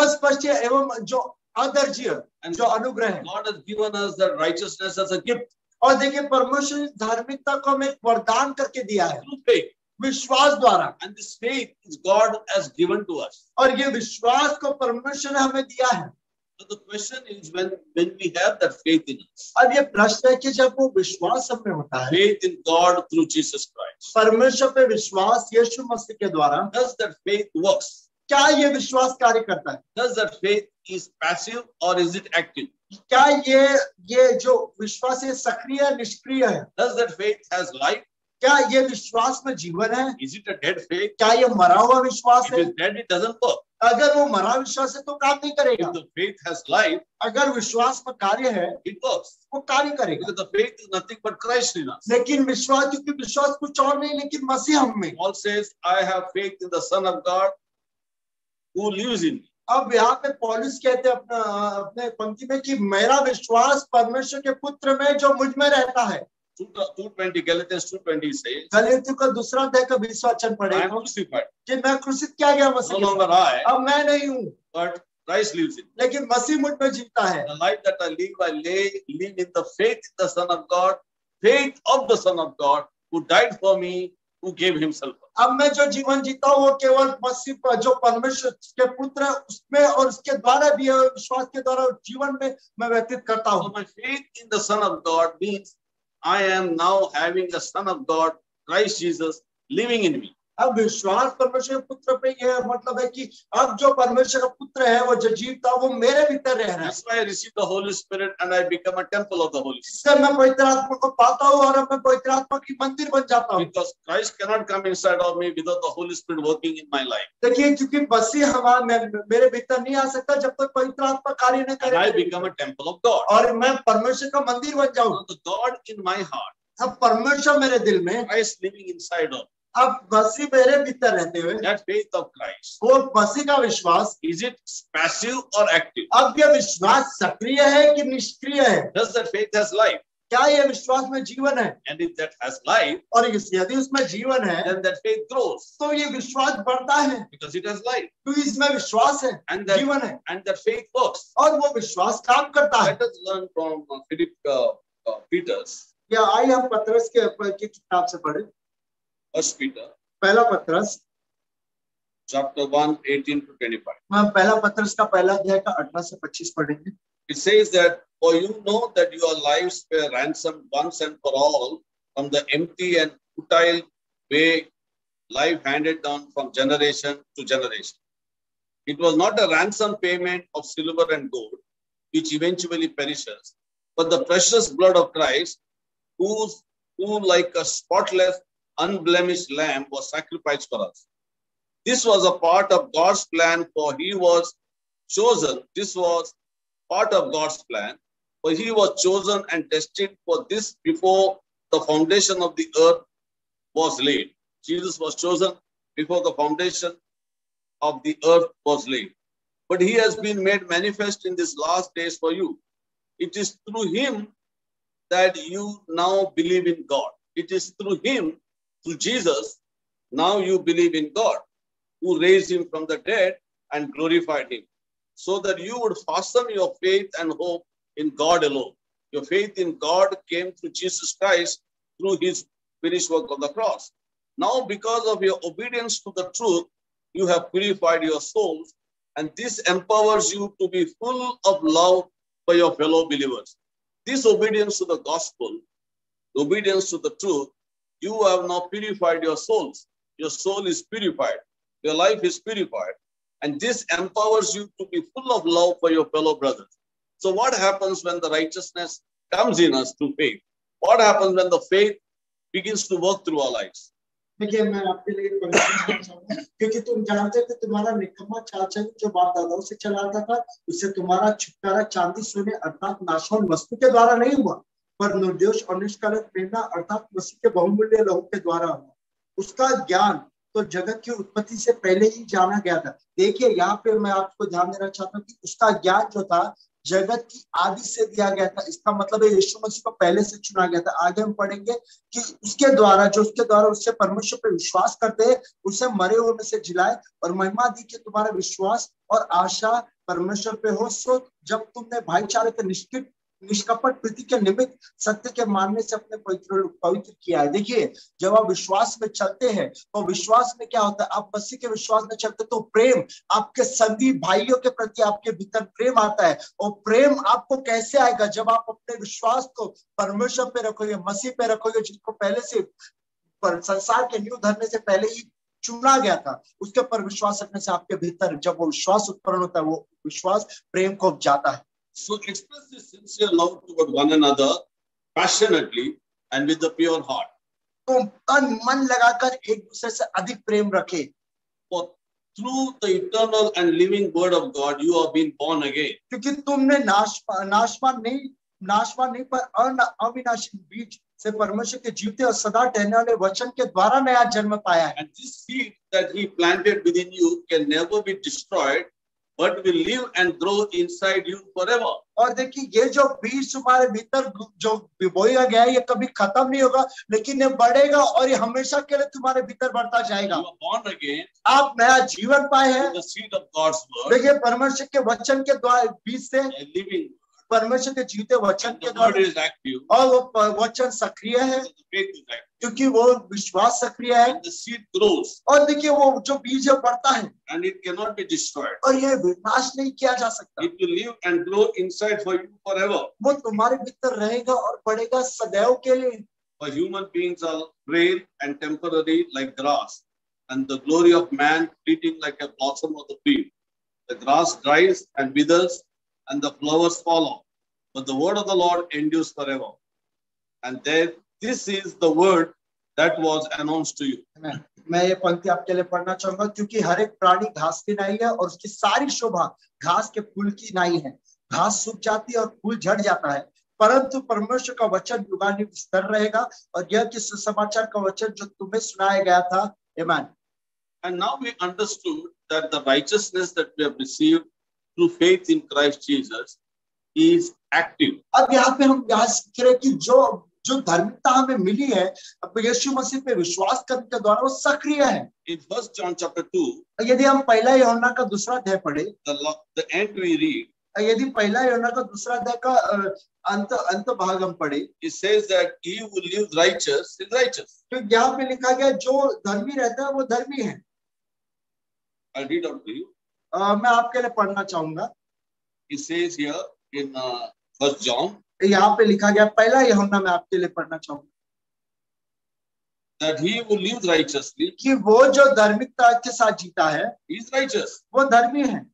अस्पष्ट एवं जो अदर्जीय And जो अनुग्रह है। God has given us that righteousness as a gift और देखिए परमेश्वर धार्मिकता को हमें एक वरदान करके दिया है through faith. विश्वास द्वारा, And this faith is God has given to us. और ये विश्वास को परमेश्वर ने हमें दिया है। So the question is, when we have that faith in us, अब ये प्रश्न है कि जब वो विश्वास हम में होता है, faith in God through Jesus Christ, परमेश्वर पे विश्वास यीशु मसीह के द्वारा, does that faith works? क्या ये विश्वास कार्य करता है? Does that faith is passive or is it active? क्या ये जो विश्वास है सक्रिय है निष्क्रिय है? Does that faith has life? क्या ये विश्वास में जीवन है? Is it a dead faith? क्या ये मरा हुआ विश्वास If है? it's dead, it doesn't work. अगर वो मरा विश्वास है तो काम नहीं करेगा। If the faith has life, अगर विश्वास में कार्य है it works. वो कार्य करेगा। Because the faith is nothing but Christ in us. लेकिन विश्वास, क्योंकि विश्वास कुछ और नहीं लेकिन मसीह हम में। Paul says, I have faith in the Son of God who lives in me. अब यहाँ पे पौलुस कहते हैं अपने पंक्ति में कि मेरा विश्वास परमेश्वर के पुत्र में जो मुझ में रहता है। 2:20 Galatians 2:20 says, गलातियों का दूसरा अध्याय का 20वां वचन I am पढ़ेगा crucified. कि मैं क्रूसित किया गया No मसीह के longer साथ। I, अब मैं नहीं हूँ but Christ lives in me. लेकिन मसीह मुझ में जीता है। The life that I live in the faith in the Son of God, faith of the Son of God who died for me, who gave himself up. अब मैं जो जीवन जीता हूँ वो केवल मसीह पर जो परमेश्वर के पुत्र है उसमें और उसके द्वारा भी है, विश्वास के द्वारा जीवन में मैं व्यतीत करता So हूँ। my faith in the Son of God means I am now having the Son of God, Christ Jesus, living in me. अब विश्वास परमेश्वर के पुत्र पे यह मतलब है कि अब जो परमेश्वर का पुत्र है वो जो जीवता वो मेरे भीतर रह रहा है। That's why I receive the Holy Spirit and I become a temple of the Holy Spirit. इससे मैं पवित्र आत्मा को पाता हूँ और अब मैं पवित्र आत्मा की मंदिर बन जाता हूँ। Because Christ cannot come inside of me without the Holy Spirit working in my life. देखिए क्योंकि मसीह मेरे भीतर नहीं आ सकता जब तक पवित्र आत्मा कार्य न And I करे become a temple of God. और मैं परमेश्वर का मंदिर बन जाऊं। Now the God in my heart, अब परमेश्वर मेरे दिल में, Christ living inside of अब मसीह मेरे भीतर रहते हुए that faith of Christ. वो मसीह का विश्वास, Is it passive or active? अब यह विश्वास सक्रिय है कि निष्क्रिय है? Does that faith has life? क्या यह विश्वास में जीवन है? And if that has life, और यदि उसमें जीवन है then that faith grows तो ये विश्वास बढ़ता है because it has life. क्योंकि इसमें विश्वास है, And that, जीवन है and that faith works. और वो विश्वास काम करता है। Let us learn from Philip Peters, या आइए हम पतरस के किताब से पढ़े। First Peter, पहला पतरस chapter 1, 18 to 25. हम पहला पतरस का पहला अध्याय का 18 से 25 पढ़ेंगे। It says that, for you know that your lives were ransomed once and for all from the empty and futile way life handed down from generation to generation. It was not a ransom payment of silver and gold, which eventually perishes, but the precious blood of Christ, who like a spotless, unblemished lamb was sacrificed for us. This was a part of God's plan, for he was chosen. This was part of God's plan, for he was chosen and destined for this before the foundation of the earth was laid. Jesus was chosen before the foundation of the earth was laid. But he has been made manifest in these last days for you. It is through him that you now believe in God. It is through him, through Jesus, now you believe in God, who raised him from the dead and glorified him, so that you would fasten your faith and hope in God alone. Your faith in God came through Jesus Christ, through his finished work on the cross. Now, because of your obedience to the truth, you have purified your souls, and this empowers you to be full of love for your fellow believers. This obedience to the gospel, obedience to the truth, you have now purified your souls. Your soul is purified. Your life is purified. And this empowers you to be full of love for your fellow brothers. So what happens when the righteousness comes in us through faith? What happens when the faith begins to work through our lives? देखिए मैं आपके लिए एक परिचय देना चाहूंगा, क्योंकि तुम जानते हो कि तुम्हारा निकम्मा चाल चलन जो बाप दादाओं से चलाता था, उससे तुम्हारा छुटकारा चांदी सोने अर्थात नाशवान वस्तु के द्वारा नहीं हुआ, पर निर्दोष और निष्कलंक प्रेरणा अर्थात मसीह के बहुमूल्य लहू के द्वारा हुआ। उसका ज्ञान तो जगत की उत्पत्ति से पहले ही जाना गया था। देखिए यहाँ पे मैं आपको ध्यान देना चाहता हूँ कि उसका ज्ञान जो था जगत की आदि से दिया गया था। इसका मतलब है यीशु मसीह को पहले से चुना गया था। आगे हम पढ़ेंगे कि उसके द्वारा उससे परमेश्वर पे विश्वास करते हैं, उसे मरे हुए में से जिलाए और महिमा दी कि तुम्हारा विश्वास और आशा परमेश्वर पे हो। सो जब तुमने भाईचारे के निष्कपट प्रीति के निमित्त सत्य के मानने से अपने पवित्र किया है। देखिए जब आप विश्वास में चलते हैं तो विश्वास में क्या होता है, आप मसीह के विश्वास में चलते तो प्रेम आपके संगी भाइयों के प्रति आपके भीतर प्रेम आता है। और प्रेम आपको कैसे आएगा, जब आप अपने विश्वास को परमेश्वर पे रखोगे, मसीह पे रखोगे, जिसको पहले से संसार के नींव धरने से पहले ही चुना गया था, उसके ऊपर विश्वास रखने से आपके भीतर जब वो विश्वास उत्पन्न होता है, वो विश्वास प्रेम को उपजाता है। So express this sincere love toward one another passionately and with the pure heart. तो तन मन लगाकर एक दूसरे से अधिक प्रेम रखे। For through the eternal and living word of God, you have been born again. क्योंकि तुमने नाशवान नहीं पर अविनाशी बीज से परमेश्वर के जीवते और सदा ठहरने वाले वचन के द्वारा नया जन्म पाया है। And this seed that he planted within you can never be destroyed, but will live and grow inside you forever. और देखिए ये जो बीज तुम्हारे भीतर जो बोया गया है, ये कभी खत्म नहीं होगा, लेकिन ये बढ़ेगा और ये हमेशा के लिए तुम्हारे भीतर बढ़ता जाएगा। You are born again. आप नया जीवन पाए हैं। The seed of God's word. देखिए परमेश्वर के वचन के द्वारा बीज से A living परमेश्वर के जीते वचन के the word द्वारा, is active. और वो वचन सक्रिय है The faith is active. क्योंकि वो विश्वास सक्रिय है। And the seed grows. और देखिए वो जो बीज है बढ़ता है And it cannot be destroyed. और ये विनाश नहीं किया जा सकता। It will live and grow inside for you forever. वो तुम्हारे भीतर रहेगा और बढ़ेगा सदैव के लिए। For human beings are frail and temporary like grass, and the glory of man fleeting like a blossom of the field. The grass dries and withers, and the flowers fall off, but the word of the Lord endures forever. And then this is the word that was announced to you. मैं ये पंक्ति आपके लिए पढ़ना चाहूंगा, क्योंकि हर एक प्राणी घास की नाई है और उसकी सारी शोभा घास के फूल की नाई है। घास सूख जाती है और फूल झड़ जाता है, परंतु परमेश्वर का वचन युगानुयुग स्थिर रहेगा। और यह कि सुसमाचार का वचन जो तुम्हें सुनाया गया था। आमीन। And now we understood that the righteousness that we have received through faith in Christ Jesus is active. अब यहाँ पे हम यहाँ सीख रहे कि जो धार्मिकता हमें मिली है अब यीशु मसीह पे विश्वास करने के द्वारा वो सक्रिय है। In 1 John chapter 2, यदि हम पहला यूहन्ना का दूसरा अध्याय पढ़े, the end we read, यदि पहला यूहन्ना का दूसरा अध्याय का अंत भाग हम पढ़े, it says that he who lives righteous is righteous. तो यहाँ पे लिखा गया जो धर्मी रहता है वो धर्मी है। I'll read out to you. मैं आपके लिए पढ़ना चाहूंगा। It says here in 1 John यहाँ पे लिखा गया, पहला यूहन्ना मैं आपके लिए पढ़ना चाहूंगा, that he who lives righteously कि वो जो धार्मिकता के साथ जीता है is righteous. वो धर्मी है।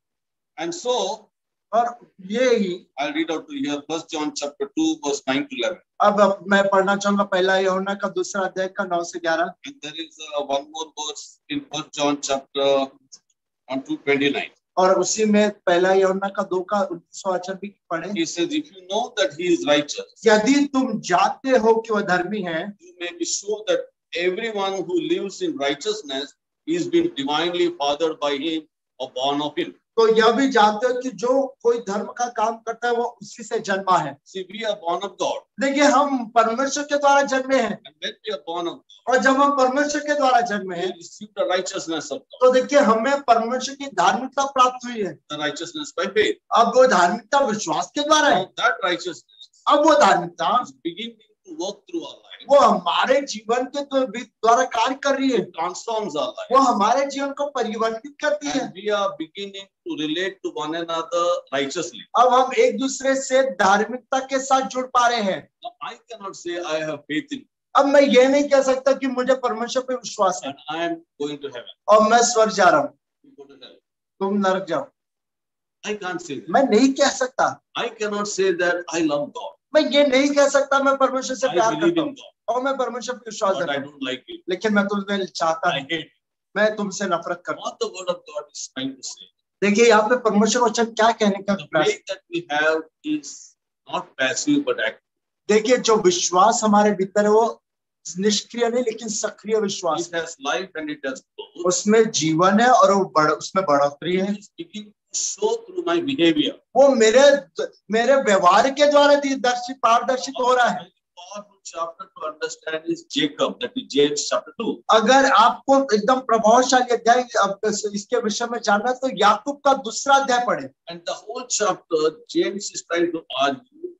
And so और ये ही I'll read out to you here 1 John chapter 2 verse 9 to 11. अब मैं पढ़ना चाहूंगा पहला यूहन्ना का दूसरा अध्याय का 9 से 11। And there is one more verse in 1 John chapter 2:29. और उसी में पहला यूहन्ना का 2 का 19वां वचन भी पढ़े। He says, if you know that he is righteous, यदि तुम जानते हो कि वह धर्मी है, you may be sure that everyone who lives in righteousness is being divinely fathered by him or born of him. तो यह भी जानते हो कि जो कोई धर्म का काम करता है वो उसी से जन्मा है। See, we are born of God. देखिए हम परमेश्वर के द्वारा जन्मे हैं, And when we are born of God, और जब हम परमेश्वर के द्वारा जन्मे we हैं receive the righteousness of God, तो देखिए हमें परमेश्वर की धार्मिकता प्राप्त हुई है। the righteousness by faith. अब वो धार्मिकता विश्वास के द्वारा है। Now that righteousness अब वो धार्मिकता is beginning to work through our life. वो हमारे जीवन के द्वारा कार्य कर रही है, It transforms our life. वो हमारे जीवन को परिवर्तित करती है। And we are beginning to relate to one another righteously. अब हम एक दूसरे से धार्मिकता के साथ जुड़ पा रहे हैं। Now, I cannot say I have faith in अब मैं ये नहीं कह सकता कि मुझे परमेश्वर पे विश्वास है and I am going to heaven. और मैं स्वर्ग जा रहा हूँ, You go to hell. तुम नरक जाओ। I can't say that. मैं नहीं कह सकता, I cannot say that I love God. मैं ये नहीं कह सकता मैं परमेश्वर से I प्यार believe करता in हूँ God, और मैं परमेश्वर पे विश्वास but I करता हूँ, don't like you. लेकिन मैं तुम्हें चाहता I हूँ, hate you. मैं तुमसे नफरत करता हूँ। What the word of God is trying to say. देखिए यहाँ पे परमेश्वर वचन क्या कहने का The प्रयास। faith that we have is not passive but active. देखिए जो विश्वास हमारे भीतर है वो निष्क्रिय नहीं लेकिन सक्रिय विश्वास It has life and it has growth. उसमें जीवन है और वो उसमें बढ़ोतरी है। It is beginning to show through my behavior. वो मेरे व्यवहार के द्वारा पारदर्शित हो रहा है। Powerful chapter to understand is Jacob, that is James chapter 2. अगर आपको एकदम प्रभावशाली अध्याय इसके विषय में जानना है तो याकूब का दूसरा अध्याय पढ़े। And the whole chapter, James is trying to argue,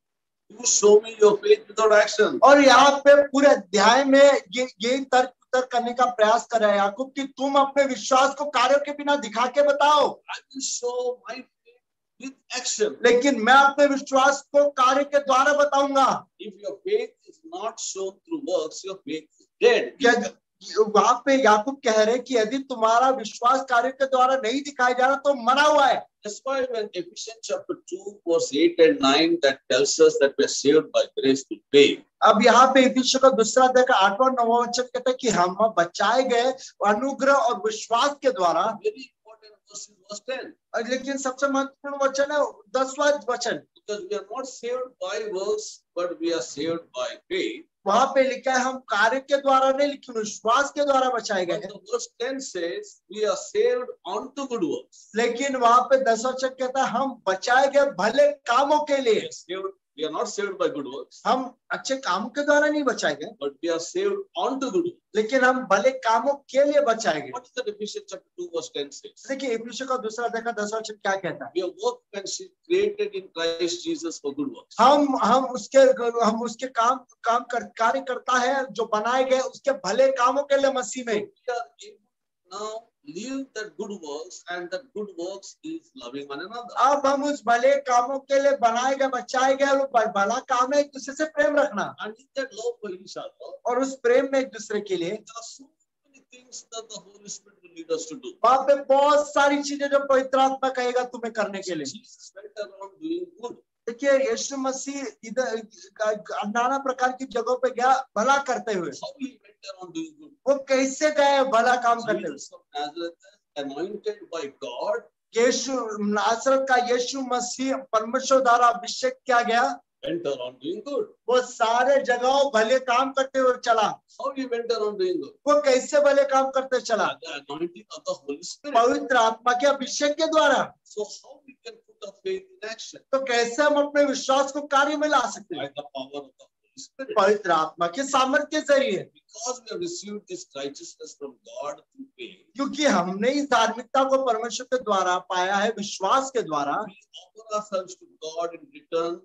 you show me your faith without action. और यहाँ पे पूरे अध्याय में ये तर्क उत्तर करने का प्रयास कर रहा है याकूब कि तुम अपने विश्वास को कार्यों के बिना दिखा के बताओ। I will show my faith with action. लेकिन मैं अपने विश्वास को कार्य के द्वारा बताऊंगा। If your faith is not shown through works, your faith is dead. वहां पे याकूब कह रहे कि यदि तुम्हारा विश्वास कार्य के द्वारा नहीं दिखाया जा रहा तो मरा हुआ है। That's why when Ephesians chapter 2 verse 8 and 9 that tells us that we are saved by grace through faith. अब यहाँ पे इफिसियों का दूसरा अध्याय का 8वां 9वां वचन कहता है कि हम बचाए गए अनुग्रह और विश्वास के द्वारा। Very important verse is verse 10. लेकिन सबसे महत्वपूर्ण वचन है 10वां वचन, Because we are not saved by works, but we are saved by faith. वहां पे लिखा है हम कार्य के द्वारा नहीं लेकिन विश्वास के द्वारा बचाए गए But हैं। the verse 10 says we are saved unto good works. लेकिन वहां पे 10वां वचन कहता है हम बचाए गए भले कामों के लिए। We are not saved by good works, हम अच्छे कामों के द्वारा नहीं बचाए गए but we are saved unto good works. लेकिन हम भले कामों के लिए बचाए गए। What is that Ephesians chapter 2 verse 10 says? देखिए इफिसियों का दूसरा अध्याय का 10वां वचन क्या कहता है। We are workmanship created in Christ Jesus for good works. हम उसके कार्य करता है जो बनाए गए उसके भले कामों के लिए मसीह में। We are able now live that good works, and that good works is loving one another. अब हम उस भले कामों के लिए बनाए गए बचाए गए और भला काम है एक दूसरे से प्रेम रखना And in that love for each other, और उस प्रेम में एक दूसरे के लिए there are so many things that the Holy Spirit will lead us to do. वहां पे बहुत सारी चीजें जो पवित्र आत्मा कहेगा तुम्हें करने के लिए। Jesus went around doing good. देखिए यीशु मसीह इधर नाना प्रकार की जगहों पे गया भला करते हुए। How he went around doing good? वो कैसे गए भला काम करते हुए। Jesus of Nazareth, anointed by God, यीशु नासरत का यीशु मसीह परमेश्वर द्वारा अभिषेक किया गया, went around doing good. वो सारे जगहों भले काम करते हुए चला। How he went around doing good? वो कैसे भले काम करते चला? The anointing of the Holy Spirit. पवित्र आत्मा के अभिषेक के द्वारा। So how we can put our faith in action? तो कैसे हम अपने विश्वास को कार्य में ला सकते By हैं? the power of the Holy Spirit. पवित्र आत्मा के सामर्थ्य के जरिए। Because we have received this righteousness from God through faith, क्योंकि हमने इस धार्मिकता को परमेश्वर के द्वारा पाया है विश्वास के द्वारा। we offer ourselves to God in return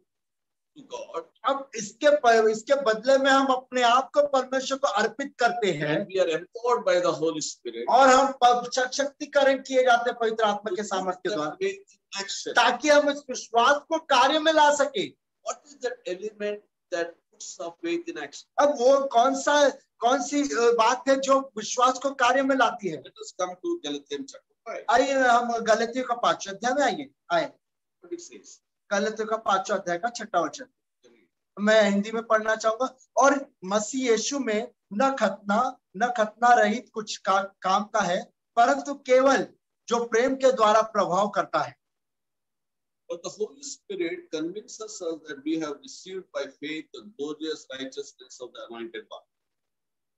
to God. अब इसके बदले में हम अपने आप को परमेश्वर को अर्पित करते हैं And we are empowered by the Holy Spirit. और हम शक्तिकरण किए जाते हैं पवित्र आत्मा के सामर्थ्य के That द्वारा faith in action. ताकि हम इस विश्वास को कार्य में ला सके। What is that element that puts our faith in action? अब वो कौन सी बात है जो विश्वास को कार्य में लाती है? Let us come to Galatians chapter 5. आइए हम गलतियों का 5वां अध्याय में आए। What it says. गलतियों का 5वां अध्याय का 6वां वचन मैं हिंदी में पढ़ना चाहूंगा। और मसीह यीशु में न खतना रहित कुछ काम का है परंतु केवल जो प्रेम के द्वारा प्रभाव करता है। But the Holy Spirit convinces us that we have received by faith the glorious righteousness of the anointed one.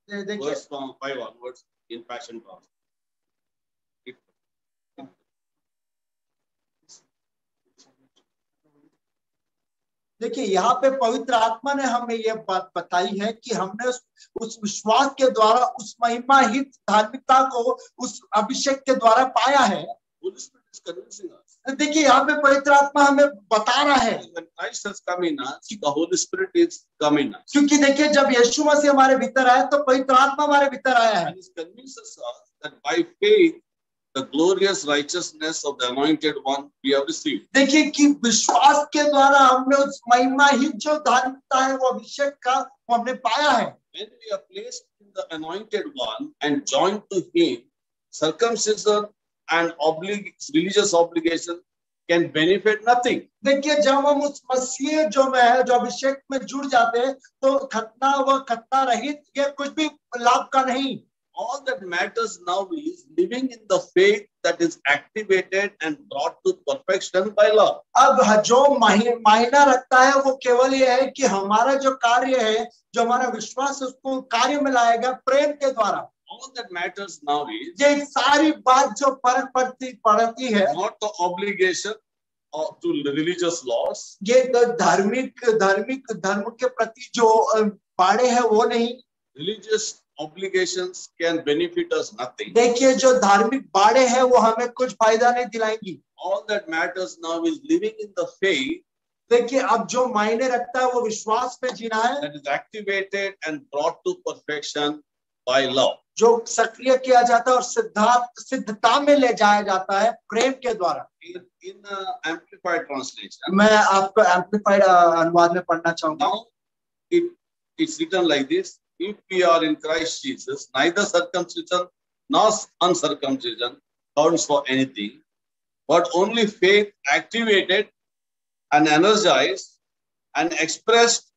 देखिए Verse 5 onwards in Passion Translation. देखिए यहाँ पे पवित्र आत्मा ने हमें यह बात बताई है कि हमने उस विश्वास के द्वारा उस महिमाहित धार्मिकता को उस अभिषेक के द्वारा पाया है। Holy Spirit is convincing us. देखिए यहाँ पे पवित्र आत्मा हमें बता रहा है, When Christ has come in us, the Holy Spirit is come in us. क्योंकि देखिए जब यीशु मसीह हमारे भीतर आया तो पवित्र आत्मा हमारे भीतर आया है, And it convinces us that by faith, the glorious righteousness of the Anointed One we have received. देखिए कि विश्वास के द्वारा हमने उस महिमा ही जो धार्मिकता है वो अभिषेक का वो हमने पाया है। When we are placed in the Anointed One and joined to Him, circumcision and religious obligation can benefit nothing. देखिए जब हम उस मसीह जो में है, जो अभिषेक में जुड़ जाते हैं तो खतना व खतना रहित ये कुछ भी लाभ का नहीं। All that matters now is living in the faith that is activated and brought to perfection by love. अब जो मायना रखता है वो केवल ये है कि हमारा जो कार्य है, जो हमारा विश्वास है उसको कार्य में लाया गया प्रेम के द्वारा। All that matters now is ये सारी बात जो फर्क पड़ती है, not the obligation or to religious laws, ये धार्मिक धर्म के प्रति जो बाड़े हैं वो नहीं। religious obligations can benefit us nothing. देखिए जो धार्मिक बाड़े हैं वो हमें कुछ फायदा नहीं दिलाएंगी। All that matters now is living in the faith देखिए अब जो मायने रखता है वो विश्वास में जीना है, that is activated and brought to perfection by love. जो सक्रिय किया जाता है और सिद्धता में ले जाया जाता है प्रेम के द्वारा। In amplified translation, मैं आपको एम्पलीफाइड अनुवाद में पढ़ना चाहूंगा। now it's written like this: if we are in Christ Jesus, neither circumcision nor uncircumcision counts for anything, but only faith activated and energized and expressed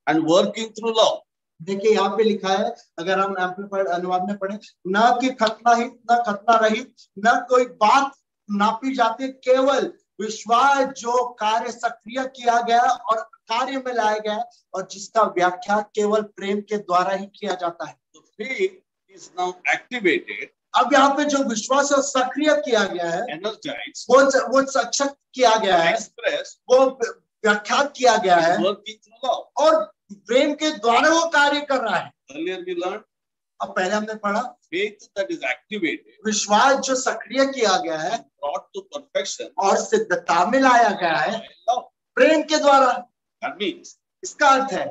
and working through love. देखिए यहाँ पे लिखा है, अगर हम एम्पलीफाइड अनुवाद में पढ़े, न कि खतना हित न खतना रहित न कोई बात नापी जाती, केवल विश्वास जो कार्य सक्रिय किया गया और कार्य में लाया गया और जिसका व्याख्या केवल प्रेम के द्वारा ही किया जाता है। The faith is now activated, अब यहाँ पे जो विश्वास है सक्रिय किया गया है, energized, वो सक्षम किया गया है, expressed, वो व्याख्यात किया गया है and working through love. और प्रेम के द्वारा वो कार्य कर रहा है। Earlier we learned अब पहले हमने पढ़ा faith that is activated, विश्वास जो सक्रिय किया गया है brought to perfection और सिद्धता में लाया गया है by love. प्रेम के द्वारा। That means इसका अर्थ है,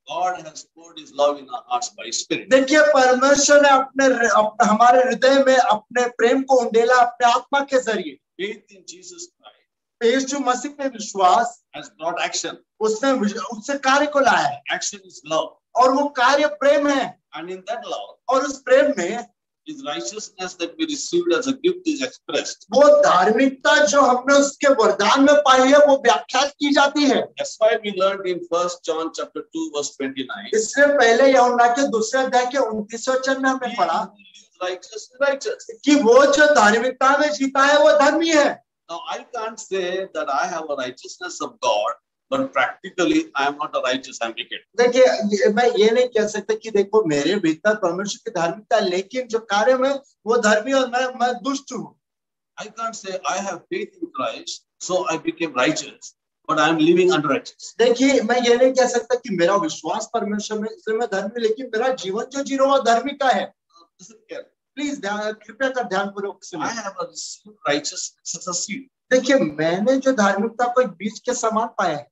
God has poured His love in our hearts by Spirit. देखिए परमेश्वर ने अपने हमारे हृदय में अपने प्रेम को उंडेला अपने आत्मा के जरिए। Faith in Jesus Christ यीशु मसीह पे विश्वास has brought action. उससे कार्य को लाया है Action is love, और वो कार्य प्रेम है and in that love, और उस प्रेम में His righteousness that we received as a gift is expressed. वो धार्मिकता जो हमने उसके वरदान में पाई है वो व्याख्यात की जाती है। That's why we learned in 1 John chapter 2 verse 29. इससे पहले यूहन्ना के दूसरे अध्याय के 29वें वचन में हमने पढ़ा Righteous is righteous. कि वो जो धार्मिकता में जीता है वो धर्मी है। Now I can't say that I have a righteousness of God, but practically I am not a righteous, I am wicked. देखिए मैं ये नहीं कह सकता कि देखो मेरे भीतर परमेश्वर की धार्मिकता है, लेकिन जो कार्य में वो धर्मी और मैं दुष्ट हूँ। I can't say I have faith in Christ, so I became righteous, but I am living unrighteous. देखिए मैं ये नहीं कह सकता कि मेरा विश्वास परमेश्वर में इसलिए मैं धर्मी, लेकिन मेरा जीवन जो जी रहा हूँ धर्मी का है। Listen carefully. प्लीज कृपया कर ध्यानपूर्वक I सुनिए। have received righteousness as a seed. देखिए मैंने जो धार्मिकता को एक बीज के समान पाया है,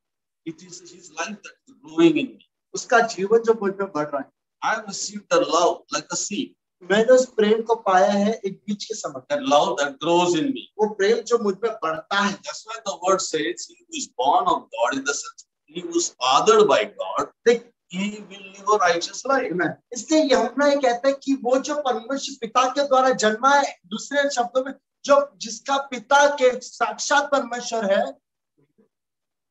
It is His life that is growing in me. उसका जीवन जो मुझ में बढ़ रहा है। I have received the love like a seed, मैंने उस प्रेम को पाया है एक बीज के समान, that love that grows in me. वो प्रेम जो मुझ में बढ़ता है। That's why the word says he who is born of God, in the sense he who is fathered by God, देख he will live a righteous life. इसलिए यूहन्ना ये कहता है कि वो जो परमेश्वर पिता के द्वारा जन्मा है, दूसरे शब्दों में जो जिसका पिता के साक्षात परमेश्वर है,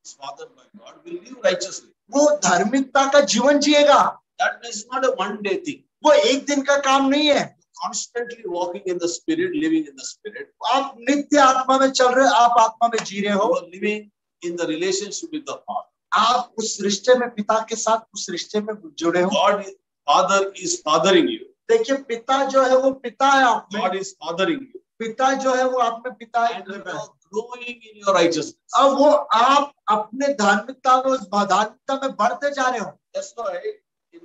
His fathered by God will live righteously. वो धार्मिकता का जीवन जिएगा। That means it's not a one-day thing. वो एक दिन का काम नहीं है। Constantly walking in the Spirit, living in the Spirit. आप नित्य आत्मा में चल रहे हो, आप आत्मा में जी रहे You हो, are living in the relationship with the Father. आप उस रिश्ते में पिता के साथ उस रिश्ते में जुड़े हो। God, Father is fathering you. देखिए पिता जो है वो पिता है आप में, God is fathering you. पिता जो है वो आप में पिता है। And you are growing in your righteousness. अब वो आप अपने धार्मिकता में उस धार्मिकता में बढ़ते जा रहे हो। That's why in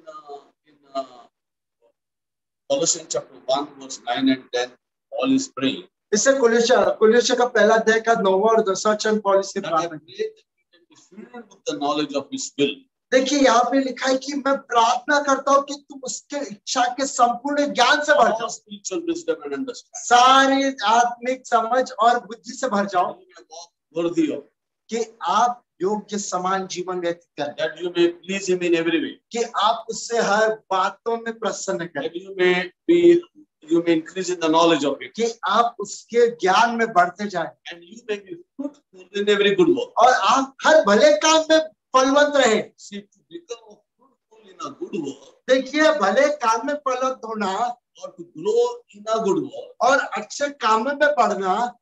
Colossians chapter 1 verse 9 and 10, Paul is praying. इससे कुलेश का पहला अध्याय का 9वां और 10वां वचन पौलुस ने that I प्रार्थना की। pray that we can be filled with the knowledge of His will. देखिए यहाँ पे लिखा है कि मैं प्रार्थना करता हूँ कि तुम उसके इच्छा के संपूर्ण ज्ञान से भर All जाओ, spiritual wisdom and understanding. सारी आत्मिक समझ और बुद्धि से भर जाओ, That you may walk worthy of, कि आप योग्य समान जीवन व्यतीत करें, that you may please Him in every way, कि आप उससे हर बातों में प्रसन्न करें, that you may increase in the knowledge of Him, कि आप उसके ज्ञान में बढ़ते जाएं, and you may be fruitful in every good work. और आप हर भले काम में फलवंत रहे। See, to become fruitful in a good work, देखिए भले काम में फलवंत होना or to grow in a good work, और अच्छे काम में बढ़ना,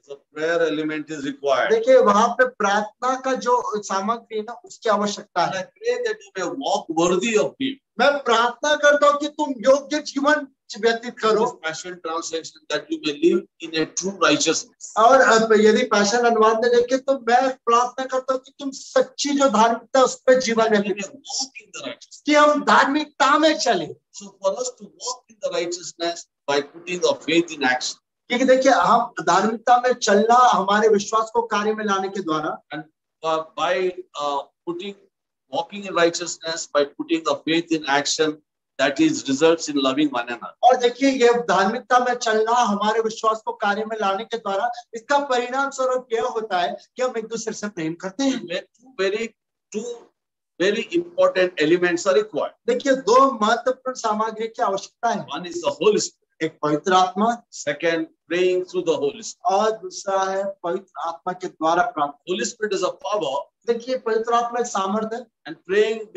the prayer element is required. देखिए वहां पे प्रार्थना का जो सामग्री है ना, उसकी आवश्यकता And है। I pray that you may walk worthy of Him. मैं प्रार्थना करता हूँ कि तुम योग्य जीवन व्यतीत करो, This Passion translation, that you may live in a true righteousness. और अब यदि पैशन अनुवाद में देखे तो मैं प्रार्थना करता हूँ कि तुम सच्ची जो धार्मिकता उस पर जीवन That you व्यतीत may करो, walk in the righteousness. कि हम धार्मिकता में चले। So for us to walk in the righteousness by putting our faith in action, क्योंकि देखिए हम धार्मिकता में चलना हमारे विश्वास को कार्य में लाने के द्वारा, and by walking in righteousness, by putting the faith in action, that is results in loving one another. और देखिए ये धार्मिकता में चलना हमारे विश्वास को कार्य में लाने के द्वारा, इसका परिणाम स्वरूप यह होता है कि हम एक दूसरे से प्रेम करते हैं। Where two very important elements are required. देखिए दो महत्वपूर्ण सामग्री की आवश्यकता है, One is the Holy Spirit. एक पवित्र आत्मा, Second, praying through the Holy Spirit. और दूसरा है पवित्र आत्मा के द्वारा प्राप्त। Holy Spirit is a power, देखिए पवित्र आत्मा एक सामर्थ्य है, and praying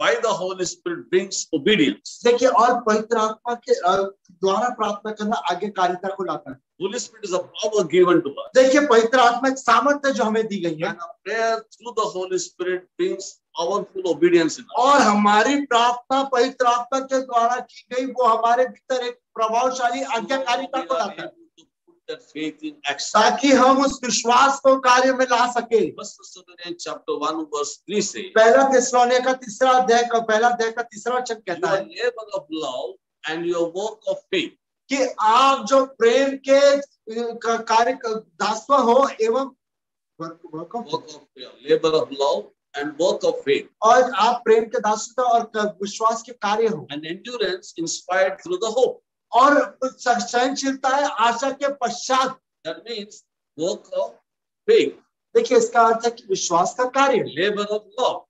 by the Holy Spirit brings obedience. देखिए और पवित्र आत्मा के द्वारा प्रार्थना करना आज्ञाकारिता को लाता है। Holy Spirit is a power given to us. देखिए पवित्र आत्मा एक सामर्थ्य जो हमें दी गई है, And a prayer through the Holy Spirit brings powerful obedience in us. और हमारी प्रार्थना पवित्र आत्मा के द्वारा की गई वो हमारे भीतर एक प्रभावशाली आज्ञाकारिता को लाता है, To put that faith in action. ताकि हम उस विश्वास को कार्य में ला सके। 1 Thessalonians chapter 1 verse 3 says, पहला थिस्सलुनीके का तीसरा अध्याय का पहला अध्याय का तीसरा वचन कहता your है labor of love and your work of faith, कि आप जो प्रेम के कार्य दासत्व हो एवं labor of love and work of faith, और आप प्रेम के दासत्व और विश्वास के कार्य हो, and endurance inspired through the hope. और सहनशीलता है आशा के पश्चात। That means work of faith, देखिए इसका अर्थ है कि विश्वास का कार्य, labor of love,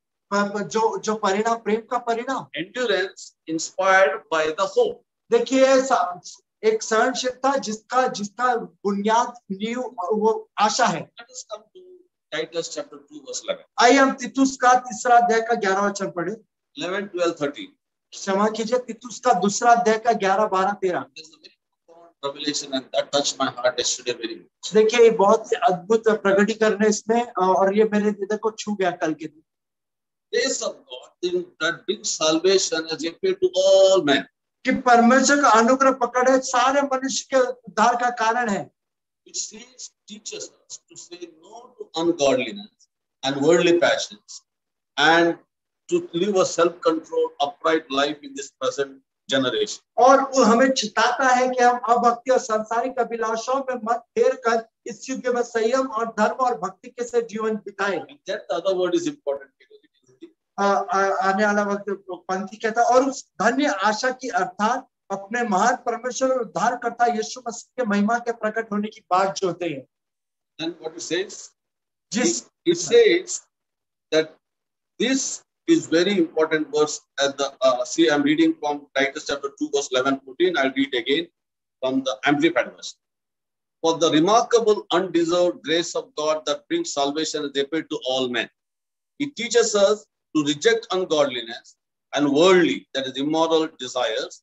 जो परिणाम प्रेम का परिणाम, endurance inspired by the hope. देखिए एक सहनशीलता जिसका बुनियाद नींव वो आशा है। Let us come to Titus chapter 2 verse 11. आइए हम तीतुस का तीसरा अध्याय का 11वां वचन पढ़े। 11, 12, 13. क्षमा कीजिए, तीतुस का दूसरा अध्याय का 11, 12, 13। This is a very profound revelation and that touched my heart yesterday very much. देखिए ये बहुत ही अद्भुत प्रकटीकरण है इसमें, और ये मेरे हृदय को छू गया कल के दिन। Grace of God that brings salvation as appeared to all men. कि परमेश्वर का अनुग्रह पकड़ है, सारे मनुष्य के उद्धार का कारण है, Which teaches us to say no to ungodliness and worldly passions and to live a self-controlled, upright life in this present generation. और वो हमें चिताता है कि हम अभक्ति और सांसारिक अभिलाषाओं में मत फेर कर इस युग में संयम और धर्म और भक्ति के साथ जीवन बिताएं। And that the other word is important because it is आने वाला वक्त पंक्ति कहता है, और उस धन्य आशा की अर्थात अपने महान परमेश्वर और उद्धारकर्ता यीशु मसीह के महिमा के प्रकट होने की बात जो होती है। then what it says? जिस It says that this is very important verse at the see I'm reading from Titus chapter 2 verse 11, 14. I'll read again from the Amplified version. For the remarkable undeserved grace of God that brings salvation is appeared to all men. It teaches us to reject ungodliness and worldly, that is immoral desires,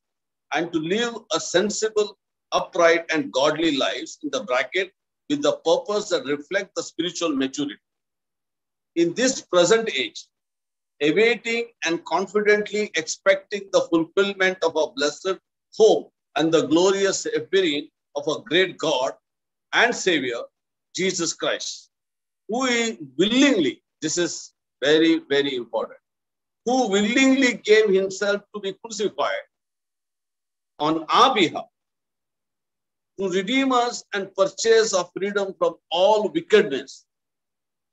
and to live a sensible, upright and godly lives in the bracket with the purpose that reflect the spiritual maturity. In this present age, awaiting and confidently expecting the fulfillment of a blessed hope and the glorious appearing of a great God and Savior, Jesus Christ, who willingly, this is very, very important, who willingly gave himself to be crucified on our behalf to redeem us and purchase our freedom from all wickedness.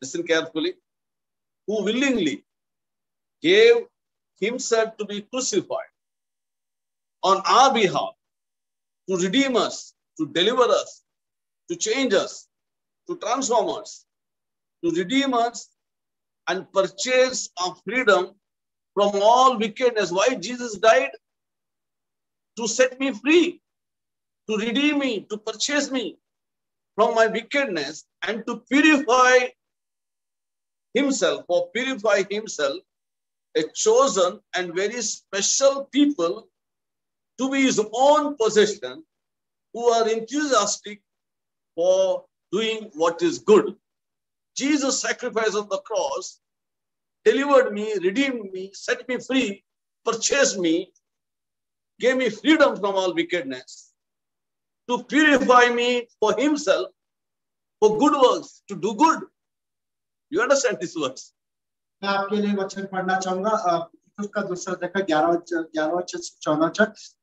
Listen carefully. Who willingly gave himself to be crucified on our behalf, to redeem us, to deliver us, to change us, to transform us, to redeem us and purchase our freedom from all wickedness. Why Jesus died? To set me free, to redeem me, to purchase me from my wickedness, and to purify himself, or purify himself, a chosen and very special people to be his own possession, who are enthusiastic for doing what is good. Jesus' sacrifice on the cross delivered me, redeemed me, set me free, purchased me, gave me freedom from all wickedness, to purify me for himself, for good works, to do good. You understand these words? मैं आपके लिए वचन पढ़ना चाहूंगा उसका दूसरा देखा 11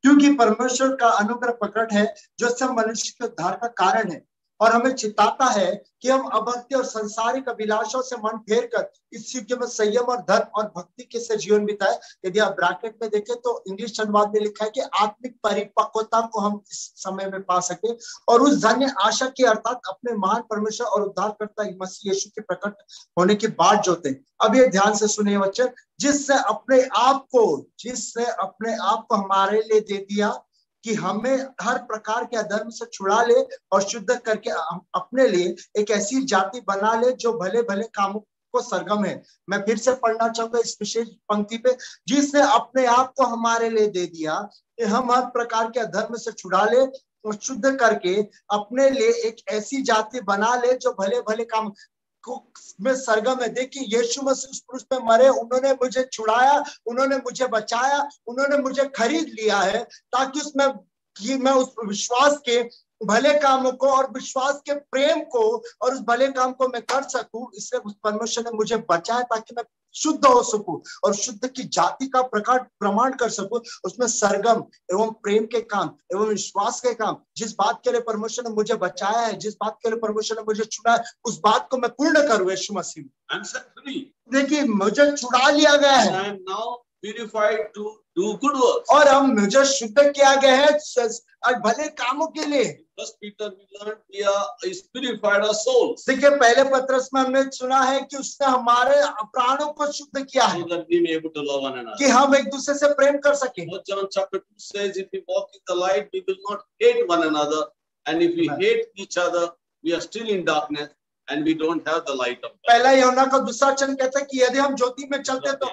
क्योंकि परमेश्वर का अनुग्रह प्रकट है जो सब मनुष्य के उद्धार का कारण है और हमें चिताता है कि हम अभक्ति और सांसारिक अभिलाषों से मन फेर कर इस युग में संयम और धर्म और भक्ति के से जीवन बिताए। यदि आप ब्रैकेट में देखें तो इंग्लिश अनुवाद में लिखा है कि आत्मिक परिपक्वता को हम इस समय में पा सके और उस धन्य आशा की अर्थात अपने महान परमेश्वर और उद्धारकर्ता मसीह यीशु के प्रकट होने की बाट जोते। अब ये ध्यान से सुनिए वचन, जिसने अपने आप को हमारे लिए दे दिया कि हमें हर प्रकार के अधर्म से छुड़ा ले और शुद्ध करके अपने लिए एक ऐसी जाति बना ले जो भले भले कामों को सरगम है। मैं फिर से पढ़ना चाहूंगा इस विशेष पंक्ति पे, जिसने अपने आप को हमारे लिए दे दिया कि हम हर प्रकार के अधर्म से छुड़ा ले और शुद्ध करके अपने लिए एक ऐसी जाति बना ले जो भले भले काम में सरगम है। देखिए यीशु मसीह उस क्रूस पे मरे, उन्होंने मुझे छुड़ाया, उन्होंने मुझे बचाया, उन्होंने मुझे खरीद लिया है ताकि उसमें कि मैं उस विश्वास के भले कामों को और विश्वास के प्रेम को और उस भले काम को मैं कर सकूं। इसलिए उस परमेश्वर ने मुझे बचाया ताकि मैं शुद्ध हो सकूं और शुद्ध की जाति का प्रमाण कर सकूं, उसमें सरगम एवं प्रेम के काम एवं विश्वास के काम। जिस बात के लिए परमेश्वर ने मुझे बचाया है, जिस बात के लिए परमेश्वर ने मुझे चुना है, उस बात को मैं पूर्ण करूं यीशु मसीह में। देखिए मुझे छुड़ा लिया गया है Purified to do good works. और हम मुझे शुद्ध किया गया है भले कामों के लिए। First Peter we learned is purified our souls. देखिए पहले पत्रस में हमने सुना है कि उसने हमारे प्राणों को शुद्ध किया है So that we may able to love one another. कि हम एक दूसरे से प्रेम कर सके। John chapter 2 says, if we walk in the light, we will not hate one another, and if we hate each other, we are still in darkness. And we don't have the light of God. पहला यूहन्ना का दूसरा वचन कहता है कि यदि हम ज्योति में चलते तो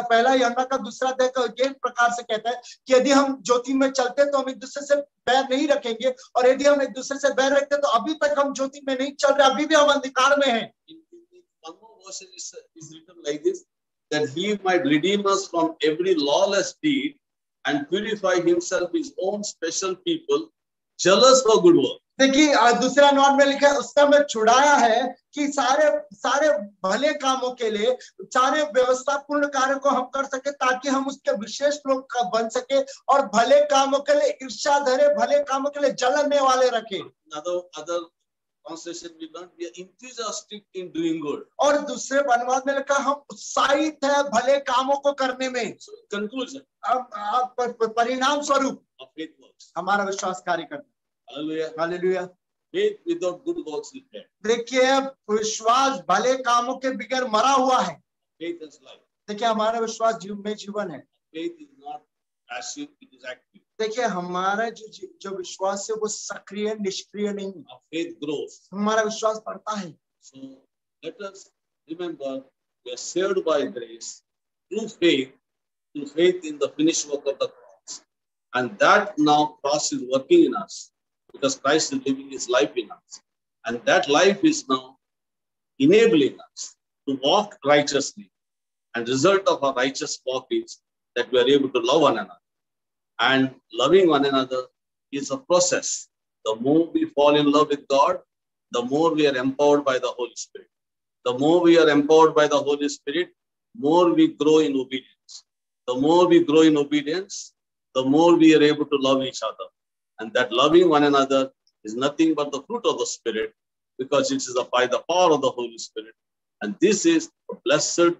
पहला यूहन्ना का दूसरा अध्याय प्रकार से कहता है कि यदि हम ज्योति में चलते तो हम एक दूसरे से बैर नहीं रखेंगे और यदि हम एक दूसरे से बैर रखते तो अभी तक हम ज्योति में नहीं चल रहे, अभी भी हम अंधकार में हैं। One more verse is written like this, that he might redeem us from every lawless deed and purify himself his own special people, jealous for good work. देखिए दूसरा अनुवाद में लिखा है उसने हमें छुड़ाया है कि सारे भले कामों के लिए सारे व्यवस्था पूर्ण कार्य को हम कर सके ताकि हम उसके विशेष लोग का बन सके और भले कामों के लिए ईर्ष्या धरे, भले कामों के लिए जलने वाले रखे। Other translation we learned we are enthusiastic in doing good. और दूसरे अनुवाद में लिखा हम उत्साहित है भले कामों को करने में। So conclusion, परिणाम स्वरूप of faith works. हमारा विश्वास कार्य करता है। Hallelujah. Hallelujah. Faith without good works is dead. देखिए विश्वास भले कामों के बगैर मरा हुआ है। Faith is life. देखिए हमारा विश्वास जीवन है। Faith is not passive, it is active. देखिए हमारा जो विश्वास है वो सक्रिय निष्क्रिय नहीं। Our faith grows. हमारा विश्वास बढ़ता है। So let us remember we are saved by grace through faith in the finished work of the cross, and that now cross is working in us because Christ is living his life in us, and that life is now enabling us to walk righteously, and result of our righteous walk is that we are able to love one another, and loving one another is a process. The more we fall in love with God, the more we are empowered by the Holy Spirit. The more we are empowered by the Holy Spirit, more we grow in obedience. The more we grow in obedience, the more we are able to love each other. And that loving one another is nothing but the fruit of the Spirit, because it is by the power of the Holy Spirit. And this is a blessed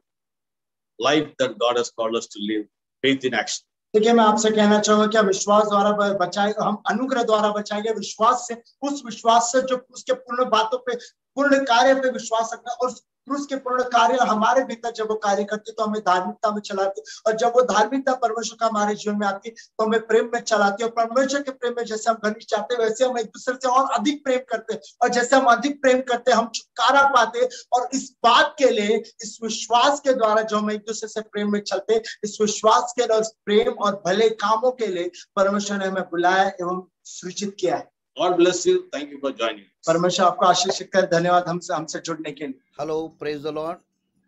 life that God has called us to live, faith in action. देखिए, मैं आपसे कहना चाहूंगा कि विश्वास द्वारा बचाए, हम अनुग्रह द्वारा बचाए गए, विश्वास से, उस विश्वास से जो उसके पूर्ण बातों पे, पूर्ण कार्य पे विश्वास रखना, और उसके पूर्ण कार्य हमारे भीतर जब वो कार्य करते तो हमें धार्मिकता में चलाती, और जब वो धार्मिकता परमेश्वर का हमारे जीवन में आती तो हमें प्रेम में चलाती, और परमेश्वर के प्रेम में जैसे हम घनिष्ठ चाहते हैं वैसे हम एक दूसरे से और अधिक प्रेम करते हैं, और जैसे हम अधिक प्रेम करते हम छुटकारा पाते। और इस बात के लिए, इस विश्वास के द्वारा जो हम एक दूसरे से प्रेम में चलते, इस विश्वास के द्वारा प्रेम और भले कामों के लिए परमेश्वर ने हमें बुलाया एवं सूचित किया है। God bless you. Thank you for joining. परमेश्वर आपको आशीषित करे। धन्यवाद हमसे जुड़ने के लिए। Hello, praise the Lord.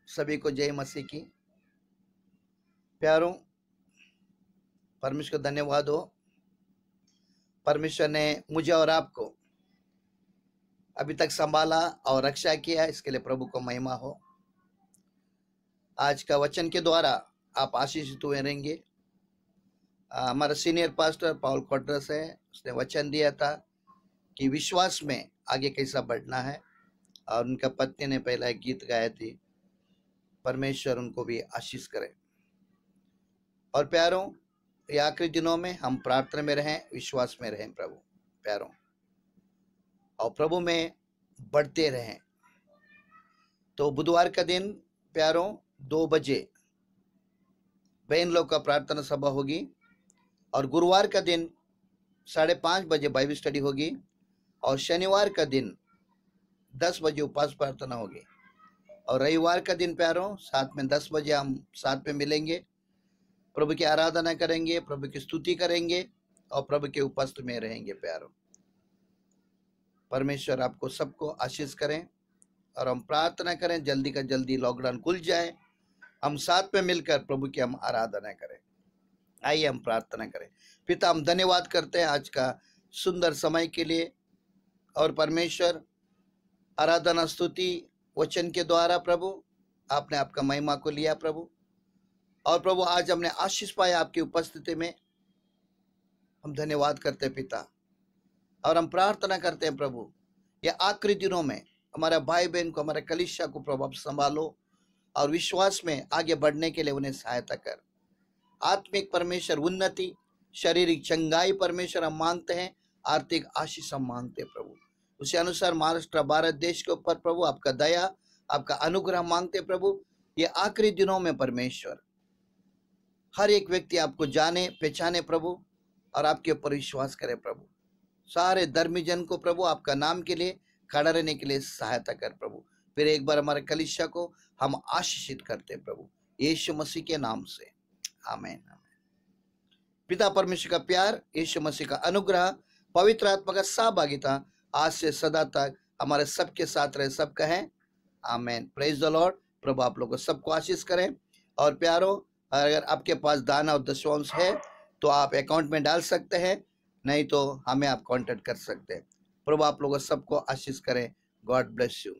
सभी को जय मसीह की। प्यारों, परमेश्वर का धन्यवाद हो। परमेश्वर ने मुझे और आपको अभी तक संभाला और रक्षा किया, इसके लिए प्रभु को महिमा हो। आज का वचन के द्वारा आप आशीषित हुए रहेंगे। हमारा सीनियर पास्टर पॉल क्वार्टर्स है, उसने वचन दिया था कि विश्वास में आगे कैसा बढ़ना है, और उनका पत्नी ने पहला एक गीत गाया थी। परमेश्वर उनको भी आशीष करे। और प्यारों, ये आखिरी दिनों में हम प्रार्थना में रहें, विश्वास में रहें प्रभु प्यारों, और प्रभु में बढ़ते रहें। तो बुधवार का दिन प्यारों 2 बजे बहन लोग का प्रार्थना सभा होगी, और गुरुवार का दिन 5:30 बजे बाइबल स्टडी होगी, और शनिवार का दिन 10 बजे उपवास प्रार्थना होगी, और रविवार का दिन प्यारों साथ में 10 बजे हम साथ में मिलेंगे, प्रभु की आराधना करेंगे, प्रभु की स्तुति करेंगे, और प्रभु के उपस्थिति में रहेंगे। प्यारों, परमेश्वर आपको सबको आशीष करें, और हम प्रार्थना करें जल्दी का जल्दी लॉकडाउन खुल जाए, हम साथ में मिलकर प्रभु की हम आराधना करें। आइए हम प्रार्थना करें। पिता, हम धन्यवाद करते हैं आज का सुंदर समय के लिए, और परमेश्वर आराधना स्तुति वचन के द्वारा प्रभु आपने आपका महिमा को लिया प्रभु, और प्रभु आज हमने आशीष पाया आपकी उपस्थिति में। हम धन्यवाद करते हैं पिता, और हम प्रार्थना करते हैं प्रभु ये आखिरी दिनों में हमारा भाई बहन को, हमारे कलीसिया को प्रभु आप संभालो, और विश्वास में आगे बढ़ने के लिए उन्हें सहायता कर। आत्मिक परमेश्वर उन्नति, शारीरिक चंगाई परमेश्वर हम मांगते हैं, आर्थिक आशीष हम मांगते हैं प्रभु। उसी अनुसार महाराष्ट्र भारत देश के ऊपर प्रभु आपका दया, आपका अनुग्रह मांगते हैं प्रभु। ये आखिरी दिनों में परमेश्वर हर एक व्यक्ति आपको जाने पहचाने प्रभु, और आपके ऊपर विश्वास करे प्रभु। सारे धर्मी जन को प्रभु आपका नाम के लिए खड़ा रहने के लिए सहायता कर प्रभु। फिर एक बार हमारे कलीसिया को हम आशीषित करते हैं प्रभु, यीशु मसीह के नाम से, आमीन। पिता परमेश्वर का प्यार, यीशु मसीह का अनुग्रह, पवित्र आत्मा का सहभागिता आज से सदा तक हमारे सबके साथ रहे, सब कहें आमीन। Praise the Lord. प्रभु आप लोगों को सबको आशीष करें। और प्यारों, अगर आपके पास दान और दशवांश है तो आप अकाउंट में डाल सकते हैं, नहीं तो हमें आप कांटेक्ट कर सकते हैं। प्रभु आप लोगों को सबको आशीष करें। God bless you.